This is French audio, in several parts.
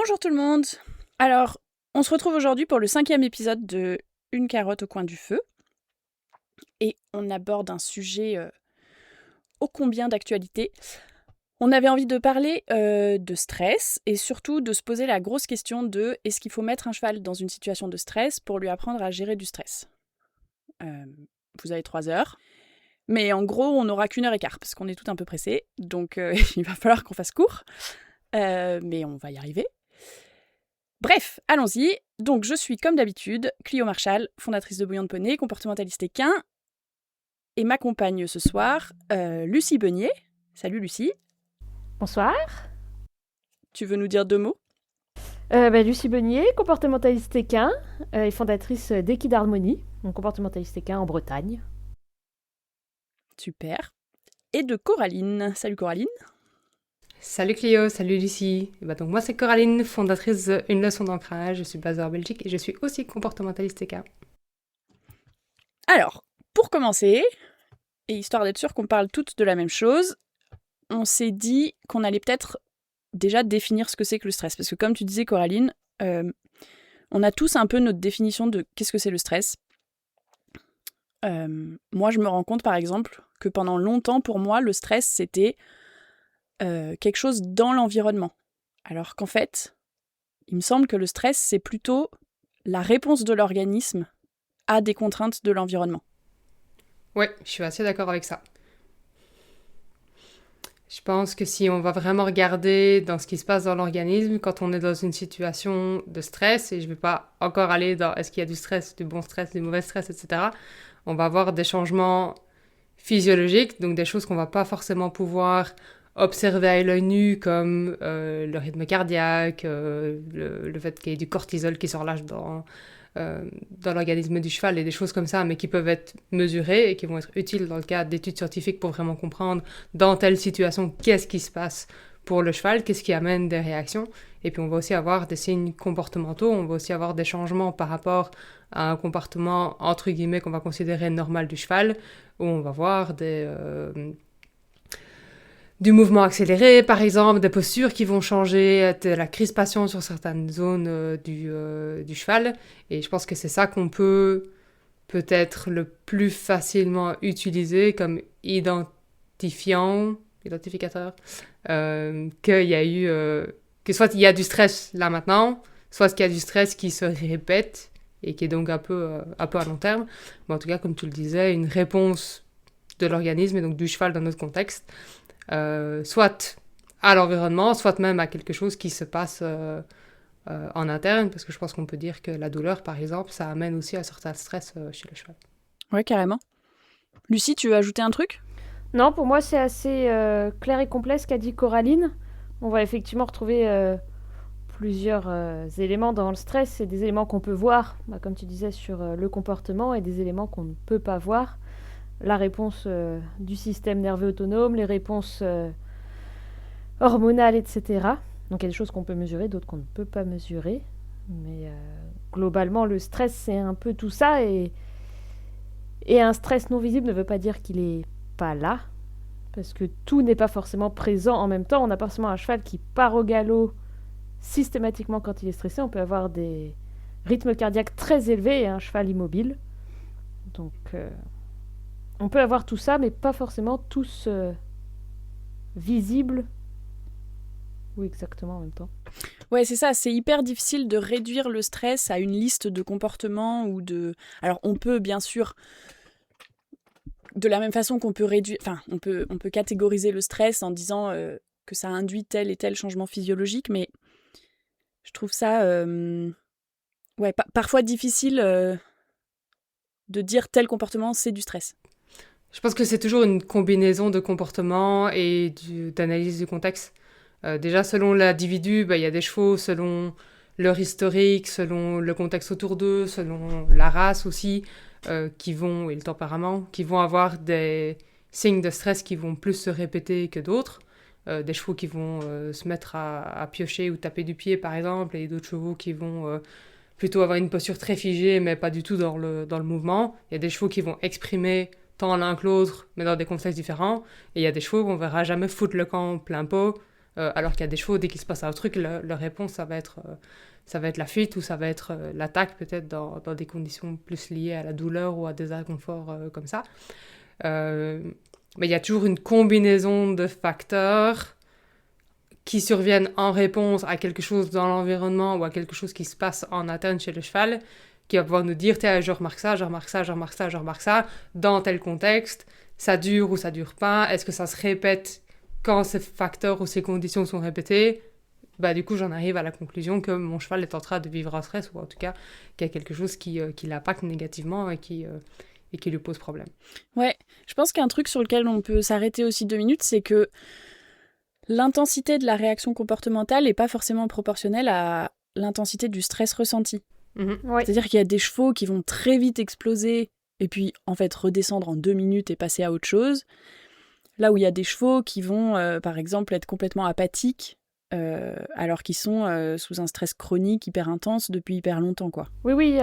Bonjour tout le monde. Alors, on se retrouve aujourd'hui pour le 5e épisode de Une carotte au coin du feu. Et on aborde un sujet ô combien d'actualité. On avait envie de parler de stress et surtout de se poser la grosse question de est-ce qu'il faut mettre un cheval dans une situation de stress pour lui apprendre à gérer du stress. Vous avez 3 heures. Mais en gros, on n'aura qu'1 heure et quart parce qu'on est tout un peu pressés. Donc il va falloir qu'on fasse court. Mais on va y arriver. Bref, allons-y. Donc je suis comme d'habitude Clio Marchal, fondatrice de Bouillon de Poney, comportementaliste équin. Et m'accompagne ce soir Lucie Beugnier. Salut Lucie. Bonsoir. Tu veux nous dire 2 mots? Lucie Beugnier, comportementaliste équin et fondatrice d'Equid Harmonie, un comportementaliste équin en Bretagne. Super. Et de Coraline. Salut Coraline. Salut Clio, salut Lucie. Donc moi c'est Coraline, fondatrice d'Une leçon d'ancrage. Je suis basée en Belgique et je suis aussi comportementaliste équin. Alors, pour commencer, et histoire d'être sûr qu'on parle toutes de la même chose, on s'est dit qu'on allait peut-être déjà définir ce que c'est que le stress. Parce que comme tu disais Coraline, on a tous un peu notre définition de qu'est-ce que c'est le stress. Moi je me rends compte par exemple que pendant longtemps pour moi le stress c'était quelque chose dans l'environnement. Alors qu'en fait, il me semble que le stress, c'est plutôt la réponse de l'organisme à des contraintes de l'environnement. Ouais, je suis assez d'accord avec ça. Je pense que si on va vraiment regarder dans ce qui se passe dans l'organisme, quand on est dans une situation de stress, et je ne vais pas encore aller dans est-ce qu'il y a du stress, du bon stress, du mauvais stress, etc., on va avoir des changements physiologiques, donc des choses qu'on ne va pas forcément pouvoir observer à l'œil nu, comme le rythme cardiaque, le fait qu'il y ait du cortisol qui se relâche dans l'organisme du cheval et des choses comme ça, mais qui peuvent être mesurées et qui vont être utiles dans le cadre d'études scientifiques pour vraiment comprendre dans telle situation qu'est-ce qui se passe pour le cheval, qu'est-ce qui amène des réactions. Et puis on va aussi avoir des signes comportementaux, on va aussi avoir des changements par rapport à un comportement entre guillemets qu'on va considérer normal du cheval, où on va voir du mouvement accéléré, par exemple, des postures qui vont changer, de la crispation sur certaines zones du cheval. Et je pense que c'est ça qu'on peut peut-être le plus facilement utiliser comme identificateur, qu'il y a eu, que soit il y a du stress là maintenant, soit qu'il y a du stress qui se répète et qui est donc un peu à long terme. Mais en tout cas, comme tu le disais, une réponse de l'organisme et donc du cheval dans notre contexte, soit à l'environnement, soit même à quelque chose qui se passe en interne, parce que je pense qu'on peut dire que la douleur, par exemple, ça amène aussi un certain stress chez le cheval. Ouais, carrément. Lucie, tu veux ajouter un truc? Non, pour moi c'est assez clair et complet ce qu'a dit Coraline. On va effectivement retrouver plusieurs éléments dans le stress. C'est des éléments qu'on peut voir, comme tu disais, sur le comportement et des éléments qu'on ne peut pas voir. La réponse du système nerveux autonome, les réponses hormonales, etc. Donc il y a des choses qu'on peut mesurer, d'autres qu'on ne peut pas mesurer. Mais globalement, le stress, c'est un peu tout ça. Et un stress non visible ne veut pas dire qu'il n'est pas là. Parce que tout n'est pas forcément présent en même temps. On n'a pas forcément un cheval qui part au galop systématiquement quand il est stressé. On peut avoir des rythmes cardiaques très élevés et un cheval immobile. Donc on peut avoir tout ça, mais pas forcément tous visibles ou exactement en même temps. Ouais, c'est ça, c'est hyper difficile de réduire le stress à une liste de comportements ou de... Alors on peut bien sûr, de la même façon qu'on peut réduire... Enfin, on peut catégoriser le stress en disant que ça induit tel et tel changement physiologique, mais je trouve ça parfois difficile de dire tel comportement c'est du stress. Je pense que c'est toujours une combinaison de comportements et d'analyse du contexte. Déjà, selon l'individu, il y a des chevaux selon leur historique, selon le contexte autour d'eux, selon la race aussi, et le tempérament, qui vont avoir des signes de stress qui vont plus se répéter que d'autres. Des chevaux qui vont se mettre à piocher ou taper du pied, par exemple, et d'autres chevaux qui vont plutôt avoir une posture très figée, mais pas du tout dans le mouvement. Il y a des chevaux qui vont exprimer tant l'un que l'autre, mais dans des contextes différents. Et il y a des chevaux qu'on verra jamais foutre le camp plein pot, Alors qu'il y a des chevaux, dès qu'il se passe un truc, leur réponse, ça va être la fuite ou ça va être l'attaque, peut-être dans des conditions plus liées à la douleur ou à des inconforts comme ça. Mais il y a toujours une combinaison de facteurs qui surviennent en réponse à quelque chose dans l'environnement ou à quelque chose qui se passe en interne chez le cheval, qui va pouvoir nous dire, tiens, je remarque ça, dans tel contexte, ça dure ou ça dure pas, est-ce que ça se répète quand ces facteurs ou ces conditions sont répétées? Du coup, j'en arrive à la conclusion que mon cheval est en train de vivre un stress, ou en tout cas, qu'il y a quelque chose qui l'impacte négativement et qui lui pose problème. Ouais, je pense qu'un truc sur lequel on peut s'arrêter aussi 2 minutes, c'est que l'intensité de la réaction comportementale n'est pas forcément proportionnelle à l'intensité du stress ressenti. Ouais. C'est-à-dire qu'il y a des chevaux qui vont très vite exploser et puis en fait redescendre en 2 minutes et passer à autre chose. Là où il y a des chevaux qui vont par exemple être complètement apathiques alors qu'ils sont sous un stress chronique hyper intense depuis hyper longtemps, quoi. Oui,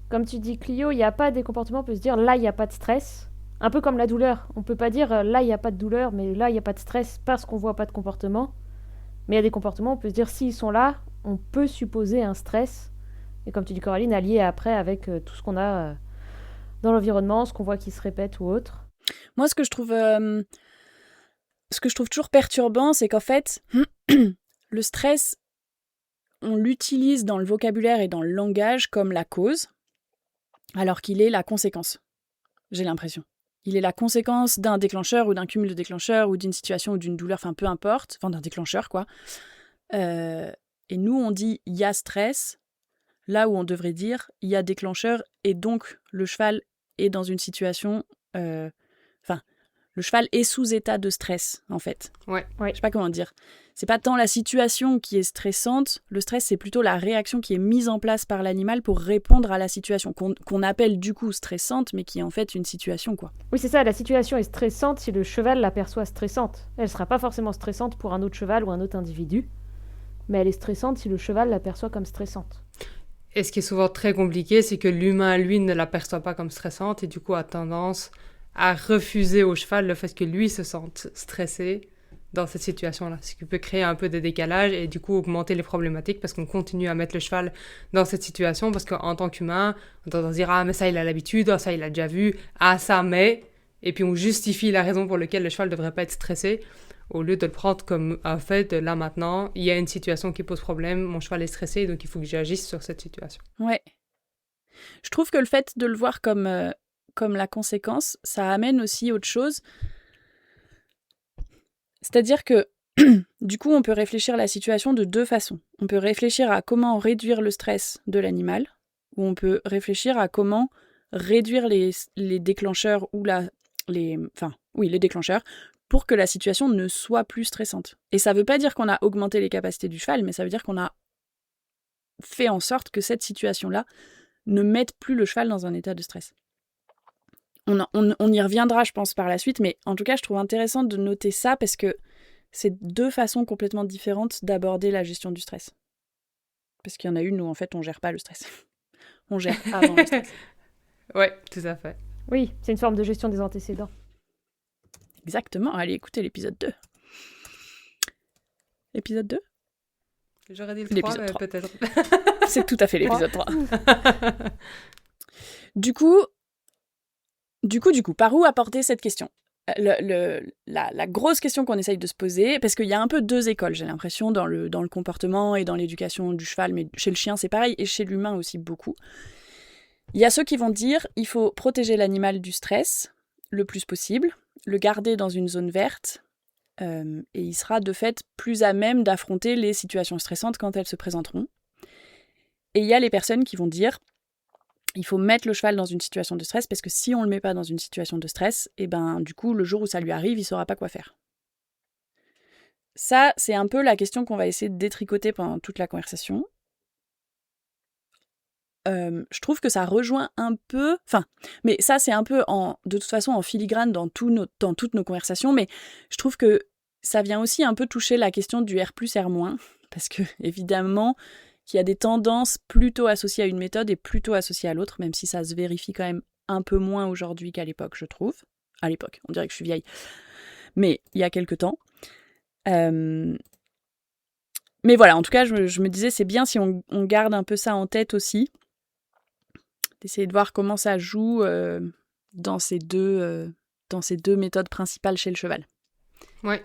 comme tu dis, Clio, il n'y a pas des comportements, on peut se dire là, il n'y a pas de stress. Un peu comme la douleur. On peut pas dire là, il n'y a pas de douleur, mais là, il n'y a pas de stress parce qu'on voit pas de comportement. Mais il y a des comportements, on peut se dire s'ils sont là, on peut supposer un stress. Et comme tu dis, Coraline, allié après avec tout ce qu'on a dans l'environnement, ce qu'on voit qui se répète ou autre. Moi, ce que je trouve toujours perturbant, c'est qu'en fait, le stress, on l'utilise dans le vocabulaire et dans le langage comme la cause, alors qu'il est la conséquence. J'ai l'impression. Il est la conséquence d'un déclencheur ou d'un cumul de déclencheurs ou d'une situation ou d'une douleur, enfin peu importe, enfin d'un déclencheur, quoi. Et nous, on dit « il y a stress », là où on devrait dire « il y a déclencheur » et donc le cheval est dans une situation... le cheval est sous état de stress, en fait. Ouais. Je sais pas comment dire. C'est pas tant la situation qui est stressante, le stress, c'est plutôt la réaction qui est mise en place par l'animal pour répondre à la situation, qu'on appelle du coup stressante, mais qui est en fait une situation, quoi. Oui, c'est ça, la situation est stressante si le cheval la perçoit stressante. Elle sera pas forcément stressante pour un autre cheval ou un autre individu, mais elle est stressante si le cheval la perçoit comme stressante. Et ce qui est souvent très compliqué, c'est que l'humain, lui, ne la perçoit pas comme stressante et du coup a tendance à refuser au cheval le fait que lui se sente stressé dans cette situation-là. Ce qui peut créer un peu de décalage et du coup augmenter les problématiques parce qu'on continue à mettre le cheval dans cette situation parce qu'en tant qu'humain, on tendance à dire « Ah, mais ça, il a l'habitude, ah, ça, il a déjà vu, ah, ça, mais... » Et puis on justifie la raison pour laquelle le cheval ne devrait pas être stressé au lieu de le prendre comme un fait de là maintenant, il y a une situation qui pose problème, mon cheval est stressé, donc il faut que j'agisse sur cette situation. Ouais. Je trouve que le fait de le voir comme la conséquence, ça amène aussi autre chose. C'est-à-dire que, du coup, on peut réfléchir à la situation de 2 façons. On peut réfléchir à comment réduire le stress de l'animal, ou on peut réfléchir à comment réduire les déclencheurs ou les déclencheurs pour que la situation ne soit plus stressante. Et ça ne veut pas dire qu'on a augmenté les capacités du cheval, mais ça veut dire qu'on a fait en sorte que cette situation-là ne mette plus le cheval dans un état de stress. On y reviendra, je pense, par la suite, mais en tout cas, je trouve intéressant de noter ça parce que c'est 2 façons complètement différentes d'aborder la gestion du stress. Parce qu'il y en a une où, en fait, on gère pas le stress. On gère avant le stress. Ouais, tout à fait. Oui, c'est une forme de gestion des antécédents. Exactement. Allez, écoutez l'épisode 2. Épisode 2 ? J'aurais dit le 3, mais 3. peut-être. C'est tout à fait l'épisode 3. Du coup, par où apporter cette question ? La grosse question qu'on essaye de se poser, parce qu'il y a un peu 2 écoles, j'ai l'impression, dans le comportement et dans l'éducation du cheval, mais chez le chien c'est pareil, et chez l'humain aussi beaucoup. Il y a ceux qui vont dire il faut protéger l'animal du stress le plus possible, le garder dans une zone verte, et il sera de fait plus à même d'affronter les situations stressantes quand elles se présenteront. Et il y a les personnes qui vont dire il faut mettre le cheval dans une situation de stress parce que si on ne le met pas dans une situation de stress, et ben du coup, le jour où ça lui arrive, il ne saura pas quoi faire. Ça, c'est un peu la question qu'on va essayer de détricoter pendant toute la conversation. Je trouve que ça rejoint un peu... mais ça, c'est un peu, de toute façon, en filigrane dans toutes nos conversations, mais je trouve que ça vient aussi un peu toucher la question du R+, R-, parce que, évidemment... qu'il y a des tendances plutôt associées à une méthode et plutôt associées à l'autre, même si ça se vérifie quand même un peu moins aujourd'hui qu'à l'époque, je trouve. À l'époque, on dirait que je suis vieille. Mais il y a quelque temps. Mais voilà, en tout cas, je me disais, c'est bien si on garde un peu ça en tête aussi, d'essayer de voir comment ça joue dans ces deux méthodes principales chez le cheval. Ouais.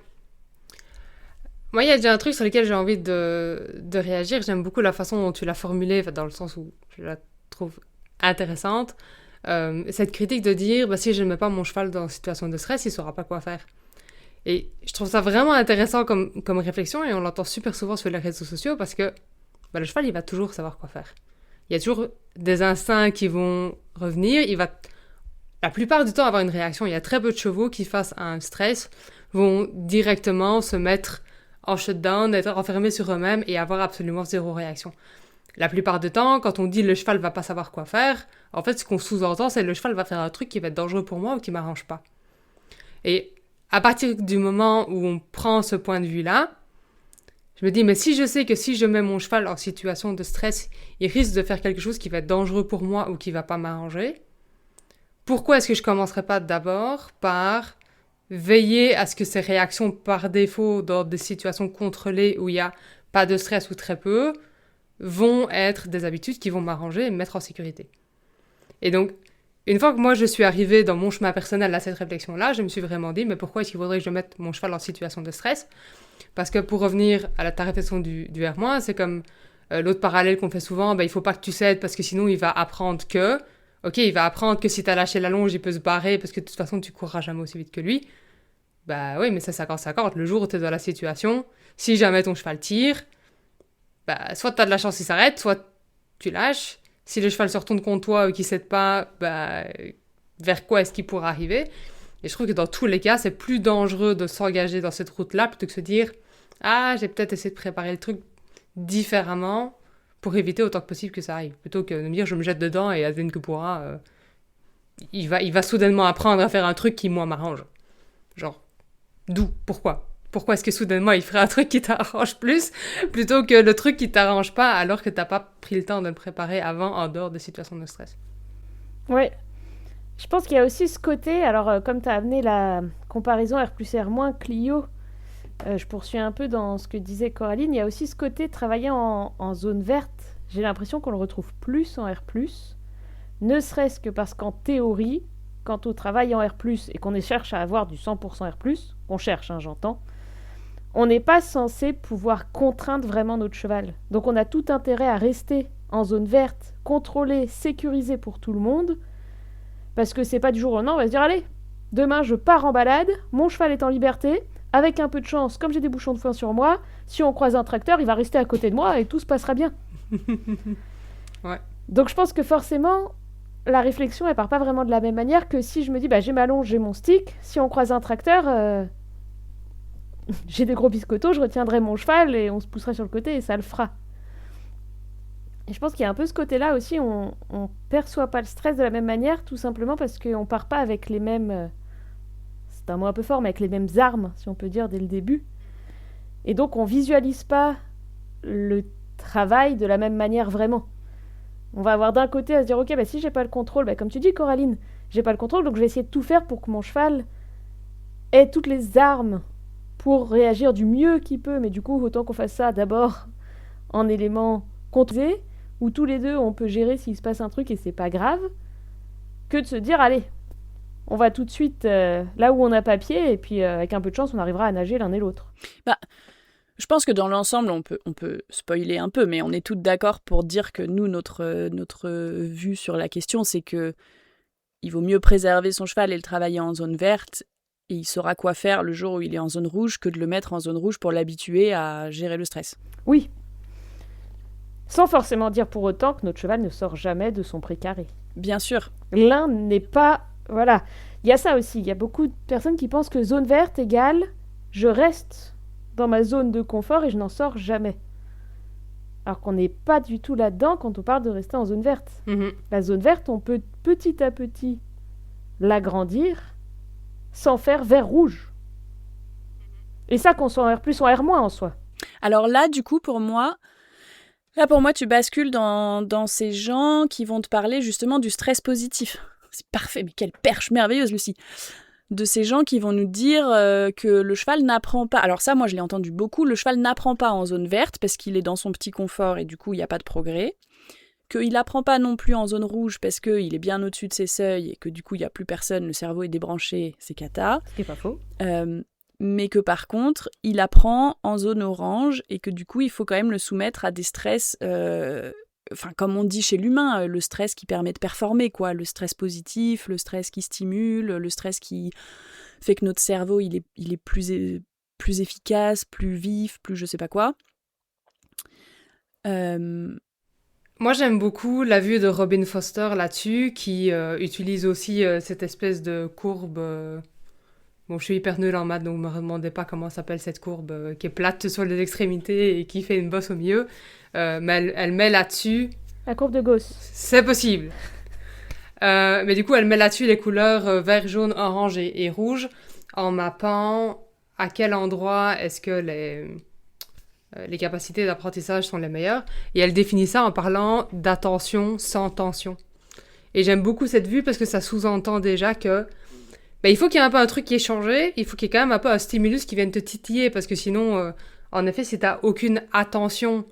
Moi, il y a déjà un truc sur lequel j'ai envie de réagir. J'aime beaucoup la façon dont tu l'as formulée, dans le sens où je la trouve intéressante. Cette critique de dire, si je ne mets pas mon cheval dans une situation de stress, il ne saura pas quoi faire. Et je trouve ça vraiment intéressant comme réflexion, et on l'entend super souvent sur les réseaux sociaux, parce que le cheval, il va toujours savoir quoi faire. Il y a toujours des instincts qui vont revenir. Il va, la plupart du temps, avoir une réaction. Il y a très peu de chevaux qui, face à un stress, vont directement se mettre en shutdown, être enfermés sur eux-mêmes et avoir absolument zéro réaction. La plupart du temps, quand on dit le cheval va pas savoir quoi faire, en fait, ce qu'on sous-entend, c'est le cheval va faire un truc qui va être dangereux pour moi ou qui m'arrange pas. Et à partir du moment où on prend ce point de vue-là, je me dis, mais si je sais que si je mets mon cheval en situation de stress, il risque de faire quelque chose qui va être dangereux pour moi ou qui va pas m'arranger, pourquoi est-ce que je commencerais pas d'abord par veiller à ce que ces réactions par défaut dans des situations contrôlées où il n'y a pas de stress ou très peu vont être des habitudes qui vont m'arranger et me mettre en sécurité. Et donc, une fois que moi je suis arrivée dans mon chemin personnel à cette réflexion-là, je me suis vraiment dit, mais pourquoi est-ce qu'il faudrait que je mette mon cheval en situation de stress ? Parce que pour revenir à ta réflexion du R-, c'est comme l'autre parallèle qu'on fait souvent, il faut pas que tu cèdes parce que sinon il va apprendre que... Ok, il va apprendre que si t'as lâché la longe, il peut se barrer parce que de toute façon, tu courras jamais aussi vite que lui. Oui, mais c'est 50-50. Le jour où t'es dans la situation, si jamais ton cheval tire, soit t'as de la chance, il s'arrête, soit tu lâches. Si le cheval se retourne contre toi ou qu'il cède pas, vers quoi est-ce qu'il pourra arriver ? Et je trouve que dans tous les cas, c'est plus dangereux de s'engager dans cette route-là plutôt que de se dire « Ah, j'ai peut-être essayé de préparer le truc différemment » pour éviter autant que possible que ça arrive. Plutôt que de me dire, je me jette dedans et advienne que pourra, il va soudainement apprendre à faire un truc qui, moi, m'arrange. Genre, d'où ? Pourquoi ? Pourquoi est-ce que soudainement, il ferait un truc qui t'arrange plus, plutôt que le truc qui t'arrange pas, alors que t'as pas pris le temps de le préparer avant, en dehors des situations de stress ? Ouais. Je pense qu'il y a aussi ce côté, alors comme tu as amené la comparaison R plus R-, Clio, je poursuis un peu dans ce que disait Coraline, il y a aussi ce côté travailler en zone verte. J'ai l'impression qu'on le retrouve plus en R+, ne serait-ce que parce qu'en théorie, quand on travaille en R+, et qu'on cherche à avoir du 100% R+, qu'on cherche, j'entends, on n'est pas censé pouvoir contraindre vraiment notre cheval. Donc on a tout intérêt à rester en zone verte, contrôlée, sécurisée pour tout le monde, parce que c'est pas du jour au lendemain, on va se dire, allez, demain je pars en balade, mon cheval est en liberté, avec un peu de chance, comme j'ai des bouchons de foin sur moi, si on croise un tracteur, il va rester à côté de moi et tout se passera bien. Ouais. Donc je pense que forcément, la réflexion, elle part pas vraiment de la même manière que si je me dis, j'ai ma longe, j'ai mon stick, si on croise un tracteur, j'ai des gros biscottos, je retiendrai mon cheval et on se poussera sur le côté et ça le fera. Et je pense qu'il y a un peu ce côté-là aussi, on perçoit pas le stress de la même manière, tout simplement parce qu'on part pas avec les mêmes... c'est un mot un peu fort, mais avec les mêmes armes, si on peut dire, dès le début. Et donc, on visualise pas le travail de la même manière vraiment. On va avoir d'un côté à se dire, ok, si j'ai pas le contrôle, comme tu dis, Coraline, j'ai pas le contrôle, donc je vais essayer de tout faire pour que mon cheval ait toutes les armes pour réagir du mieux qu'il peut. Mais du coup, autant qu'on fasse ça d'abord en éléments contrôlés, où tous les deux, on peut gérer s'il se passe un truc et c'est pas grave, que de se dire, allez, on va tout de suite là où on a papier, et puis avec un peu de chance, on arrivera à nager l'un et l'autre. Je pense que dans l'ensemble, on peut spoiler un peu, mais on est toutes d'accord pour dire que nous, notre vue sur la question, c'est que il vaut mieux préserver son cheval et le travailler en zone verte, et il saura quoi faire le jour où il est en zone rouge, que de le mettre en zone rouge pour l'habituer à gérer le stress. Oui. Sans forcément dire pour autant que notre cheval ne sort jamais de son précaré. Bien sûr. L'un n'est pas... Voilà. Il y a ça aussi. Il y a beaucoup de personnes qui pensent que zone verte égale je reste dans ma zone de confort et je n'en sors jamais. Alors qu'on n'est pas du tout là-dedans quand on parle de rester en zone verte. Mm-hmm. La zone verte, on peut petit à petit l'agrandir sans faire vert rouge. Et ça qu'on soit en R+, ou en R- en soi. Alors là, du coup, pour moi, tu bascules dans ces gens qui vont te parler justement du stress positif. C'est parfait, mais quelle perche merveilleuse, Lucie. de ces gens qui vont nous dire que le cheval n'apprend pas. Alors ça, moi, je l'ai entendu beaucoup. Le cheval n'apprend pas en zone verte parce qu'il est dans son petit confort et du coup, il n'y a pas de progrès. Qu'il n'apprend pas non plus en zone rouge parce qu'il est bien au-dessus de ses seuils et que du coup, il n'y a plus personne, le cerveau est débranché, c'est cata. Ce qui n'est pas faux. Mais que par contre, il apprend en zone orange et que du coup, il faut quand même le soumettre à des stress, comme on dit chez l'humain, le stress qui permet de performer, quoi. Le stress positif, le stress qui stimule, le stress qui fait que notre cerveau, il est plus efficace, plus vif, plus je sais pas quoi. Moi, j'aime beaucoup la vue de Robin Foster là-dessus, qui utilise aussi cette espèce de courbe. Bon, je suis hyper nulle en maths, donc ne me demandez pas comment s'appelle cette courbe qui est plate sur les extrémités et qui fait une bosse au milieu. Mais elle met là-dessus... La courbe de Gauss. C'est possible. Mais du coup, elle met là-dessus les couleurs vert, jaune, orange et rouge en mappant à quel endroit est-ce que les capacités d'apprentissage sont les meilleures. Et elle définit ça en parlant d'attention sans tension. Et j'aime beaucoup cette vue parce que ça sous-entend déjà que il faut qu'il y ait un peu un truc qui est changé, il faut qu'il y ait quand même un peu un stimulus qui vienne te titiller, parce que sinon, en effet, si t'as aucune attention,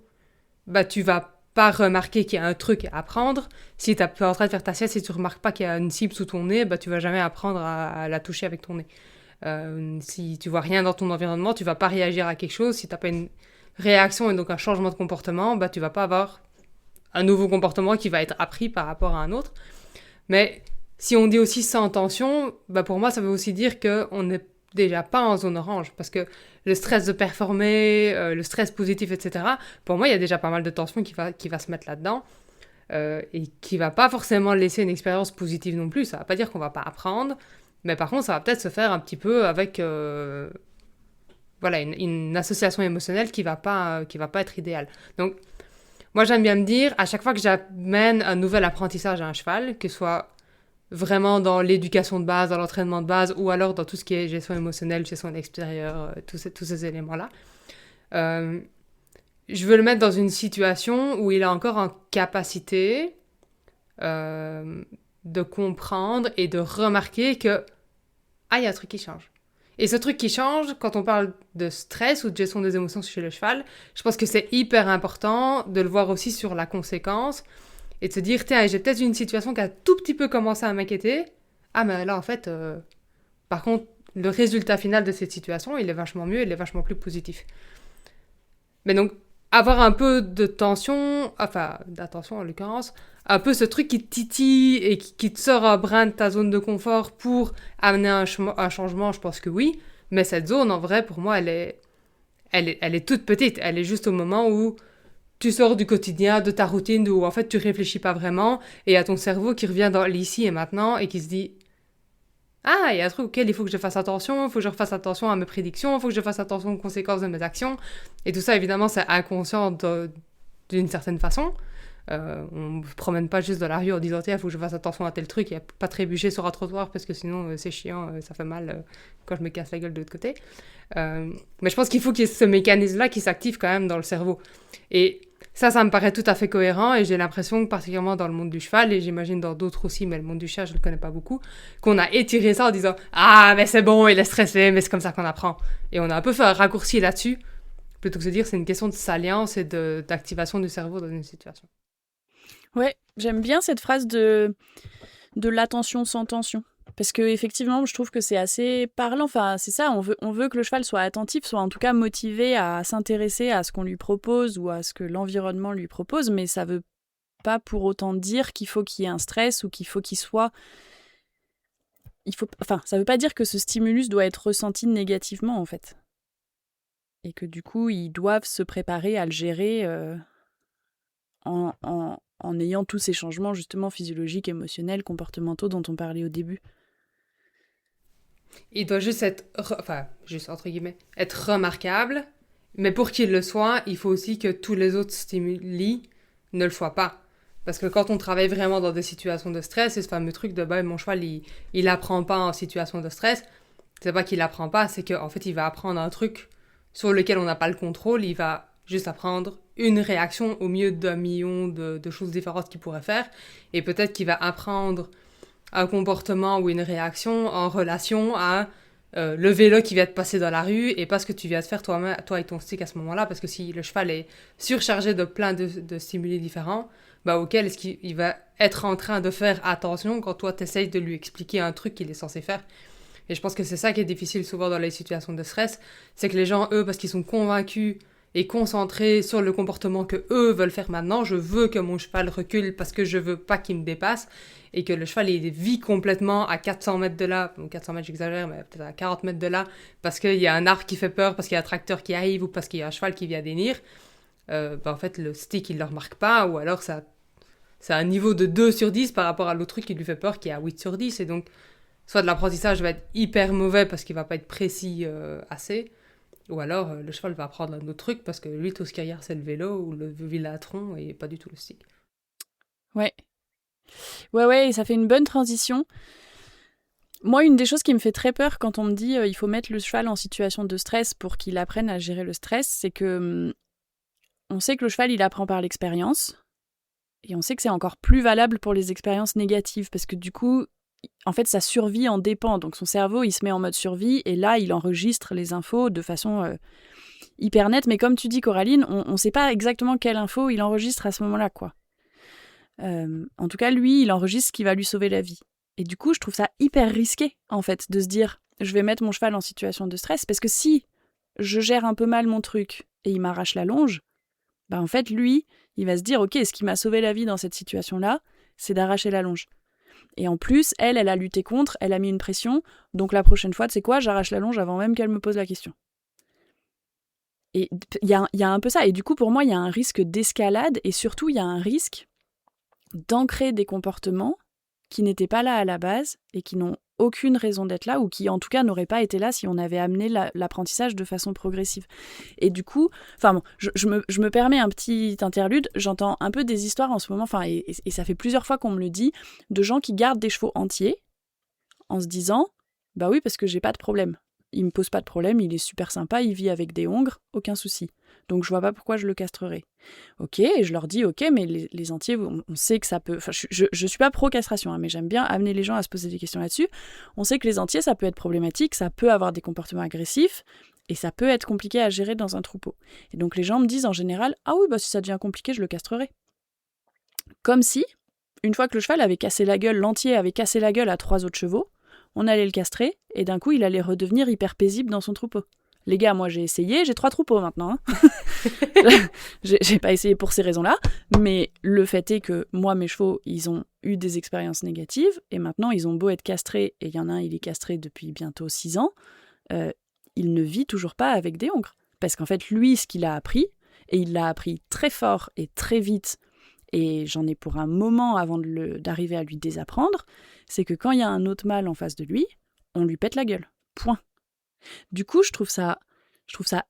tu vas pas remarquer qu'il y a un truc à apprendre. Si t'es en train de faire ta sieste et tu remarques pas qu'il y a une cible sous ton nez, tu vas jamais apprendre à la toucher avec ton nez. Si tu vois rien dans ton environnement, tu vas pas réagir à quelque chose. Si t'as pas une réaction et donc un changement de comportement, tu vas pas avoir un nouveau comportement qui va être appris par rapport à un autre. Mais si on dit aussi sans tension, pour moi, ça veut aussi dire qu'on n'est déjà pas en zone orange. Parce que le stress de performer, le stress positif, etc., pour moi, il y a déjà pas mal de tension qui va se mettre là-dedans. Et qui va pas forcément laisser une expérience positive non plus. Ça va pas dire qu'on va pas apprendre. Mais par contre, ça va peut-être se faire un petit peu avec une association émotionnelle qui va pas être idéale. Donc, moi, j'aime bien me dire, à chaque fois que j'amène un nouvel apprentissage à un cheval, que ce soit vraiment dans l'éducation de base, dans l'entraînement de base, ou alors dans tout ce qui est gestion émotionnelle, gestion extérieure, tous ces éléments-là. Je veux le mettre dans une situation où il a encore en capacité de comprendre et de remarquer que il y a un truc qui change. Et ce truc qui change, quand on parle de stress ou de gestion des émotions chez le cheval, je pense que c'est hyper important de le voir aussi sur la conséquence et de se dire, tiens, j'ai peut-être une situation qui a tout petit peu commencé à m'inquiéter. Ah, mais là, en fait, par contre, le résultat final de cette situation, il est vachement mieux, il est vachement plus positif. Mais donc, avoir un peu de tension, enfin, d'attention en l'occurrence, un peu ce truc qui te titille et qui te sort un brin de ta zone de confort pour amener un changement, je pense que oui. Mais cette zone, en vrai, pour moi, elle est toute petite. Elle est juste au moment où tu sors du quotidien, de ta routine, où en fait tu réfléchis pas vraiment, et il y a ton cerveau qui revient dans l'ici et maintenant et qui se dit « Ah, il y a un truc auquel il faut que je fasse attention, il faut que je fasse attention à mes prédictions, il faut que je fasse attention aux conséquences de mes actions. » Et tout ça, évidemment, c'est inconscient d'une certaine façon. On ne se promène pas juste dans la rue en disant « Tiens, il faut que je fasse attention à tel truc, et pas trébucher sur un trottoir parce que sinon c'est chiant, ça fait mal quand je me casse la gueule de l'autre côté. » Mais je pense qu'il faut qu'il y ait ce mécanisme-là qui s'active quand même dans le cerveau. Et ça me paraît tout à fait cohérent et j'ai l'impression que particulièrement dans le monde du cheval, et j'imagine dans d'autres aussi, mais le monde du chat, je ne le connais pas beaucoup, qu'on a étiré ça en disant « Ah, mais c'est bon, il est stressé, mais c'est comme ça qu'on apprend. » Et on a un peu fait un raccourci là-dessus, plutôt que de se dire c'est une question de salience et d'activation du cerveau dans une situation. Ouais, j'aime bien cette phrase de l'attention sans tension. Parce que effectivement, je trouve que c'est assez parlant. Enfin, c'est ça, on veut que le cheval soit attentif, soit en tout cas motivé à s'intéresser à ce qu'on lui propose ou à ce que l'environnement lui propose, mais ça veut pas pour autant dire qu'il faut qu'il y ait un stress ou qu'il faut qu'il soit... ça veut pas dire que ce stimulus doit être ressenti négativement, en fait. Et que du coup, ils doivent se préparer à le gérer en ayant tous ces changements justement physiologiques, émotionnels, comportementaux dont on parlait au début. Il doit juste être, juste entre guillemets, être remarquable, mais pour qu'il le soit, il faut aussi que tous les autres stimuli ne le soient pas. Parce que quand on travaille vraiment dans des situations de stress, c'est ce fameux truc de mon cheval, il apprend pas en situation de stress. C'est pas qu'il apprend pas, c'est qu'en fait, il va apprendre un truc sur lequel on n'a pas le contrôle, il va juste apprendre une réaction au milieu d'un million de choses différentes qu'il pourrait faire. Et peut-être qu'il va apprendre un comportement ou une réaction en relation à le vélo qui vient de passer dans la rue et pas ce que tu viens de faire toi et ton stick à ce moment-là, parce que si le cheval est surchargé de plein de stimuli différents, auquel est-ce qu'il va être en train de faire attention quand toi t'essayes de lui expliquer un truc qu'il est censé faire. Et je pense que c'est ça qui est difficile souvent dans les situations de stress, c'est que les gens, eux, parce qu'ils sont convaincus et concentrés sur le comportement que eux veulent faire maintenant, je veux que mon cheval recule parce que je veux pas qu'il me dépasse, et que le cheval il vit complètement à 400 mètres de là, bon 400 mètres j'exagère, mais peut-être à 40 mètres de là, parce qu'il y a un arbre qui fait peur, parce qu'il y a un tracteur qui arrive, ou parce qu'il y a un cheval qui vient dénir, en fait le stick il le remarque pas, ou alors ça c'est un niveau de 2 sur 10 par rapport à l'autre truc qui lui fait peur qui est à 8 sur 10, et donc soit de l'apprentissage va être hyper mauvais parce qu'il va pas être précis assez, ou alors le cheval va apprendre un autre truc parce que lui tout ce qu'il regarde c'est le vélo ou le villatron et pas du tout le stick. Ouais, et ça fait une bonne transition. Moi, une des choses qui me fait très peur quand on me dit il faut mettre le cheval en situation de stress pour qu'il apprenne à gérer le stress, c'est que on sait que le cheval il apprend par l'expérience, et on sait que c'est encore plus valable pour les expériences négatives, parce que du coup, en fait, sa survie en dépend. Donc son cerveau, il se met en mode survie, et là, il enregistre les infos de façon hyper nette. Mais comme tu dis, Coraline, on ne sait pas exactement quelle info il enregistre à ce moment-là, quoi. En tout cas, lui, il enregistre ce qui va lui sauver la vie. Et du coup, je trouve ça hyper risqué, en fait, de se dire, je vais mettre mon cheval en situation de stress, parce que si je gère un peu mal mon truc et il m'arrache la longe, en fait, lui, il va se dire, ok, ce qui m'a sauvé la vie dans cette situation-là, c'est d'arracher la longe. Et en plus, elle a lutté contre, elle a mis une pression, donc la prochaine fois, tu sais quoi, j'arrache la longe avant même qu'elle me pose la question. Et il y a un peu ça, et du coup, pour moi, il y a un risque d'escalade, et surtout, il y a un risque d'ancrer des comportements qui n'étaient pas là à la base, et qui n'ont aucune raison d'être là, ou qui en tout cas n'auraient pas été là si on avait amené l'apprentissage de façon progressive. Et du coup, je me permets un petit interlude, j'entends un peu des histoires en ce moment, et ça fait plusieurs fois qu'on me le dit, de gens qui gardent des chevaux entiers en se disant, bah oui, parce que j'ai pas de problème. Il me pose pas de problème, il est super sympa, il vit avec des hongres, aucun souci. Donc je vois pas pourquoi je le castrerais. Ok, et je leur dis, ok, mais les entiers, on sait que ça peut... Enfin, je suis pas pro-castration, mais j'aime bien amener les gens à se poser des questions là-dessus. On sait que les entiers, ça peut être problématique, ça peut avoir des comportements agressifs, et ça peut être compliqué à gérer dans un troupeau. Et donc les gens me disent en général, ah oui, si ça devient compliqué, je le castrerai. Comme si, une fois que le cheval avait cassé la gueule, l'entier avait cassé la gueule à 3 autres chevaux, on allait le castrer, et d'un coup, il allait redevenir hyper paisible dans son troupeau. Les gars, moi j'ai essayé, j'ai 3 troupeaux maintenant. J'ai pas essayé pour ces raisons-là, mais le fait est que moi, mes chevaux, ils ont eu des expériences négatives, et maintenant ils ont beau être castrés, et il y en a un, il est castré depuis bientôt 6 ans, il ne vit toujours pas avec des hongres. Parce qu'en fait, lui, ce qu'il a appris, et il l'a appris très fort et très vite, et j'en ai pour un moment avant d'arriver à lui désapprendre, c'est que quand il y a un autre mâle en face de lui, on lui pète la gueule. Point. Du coup, je trouve ça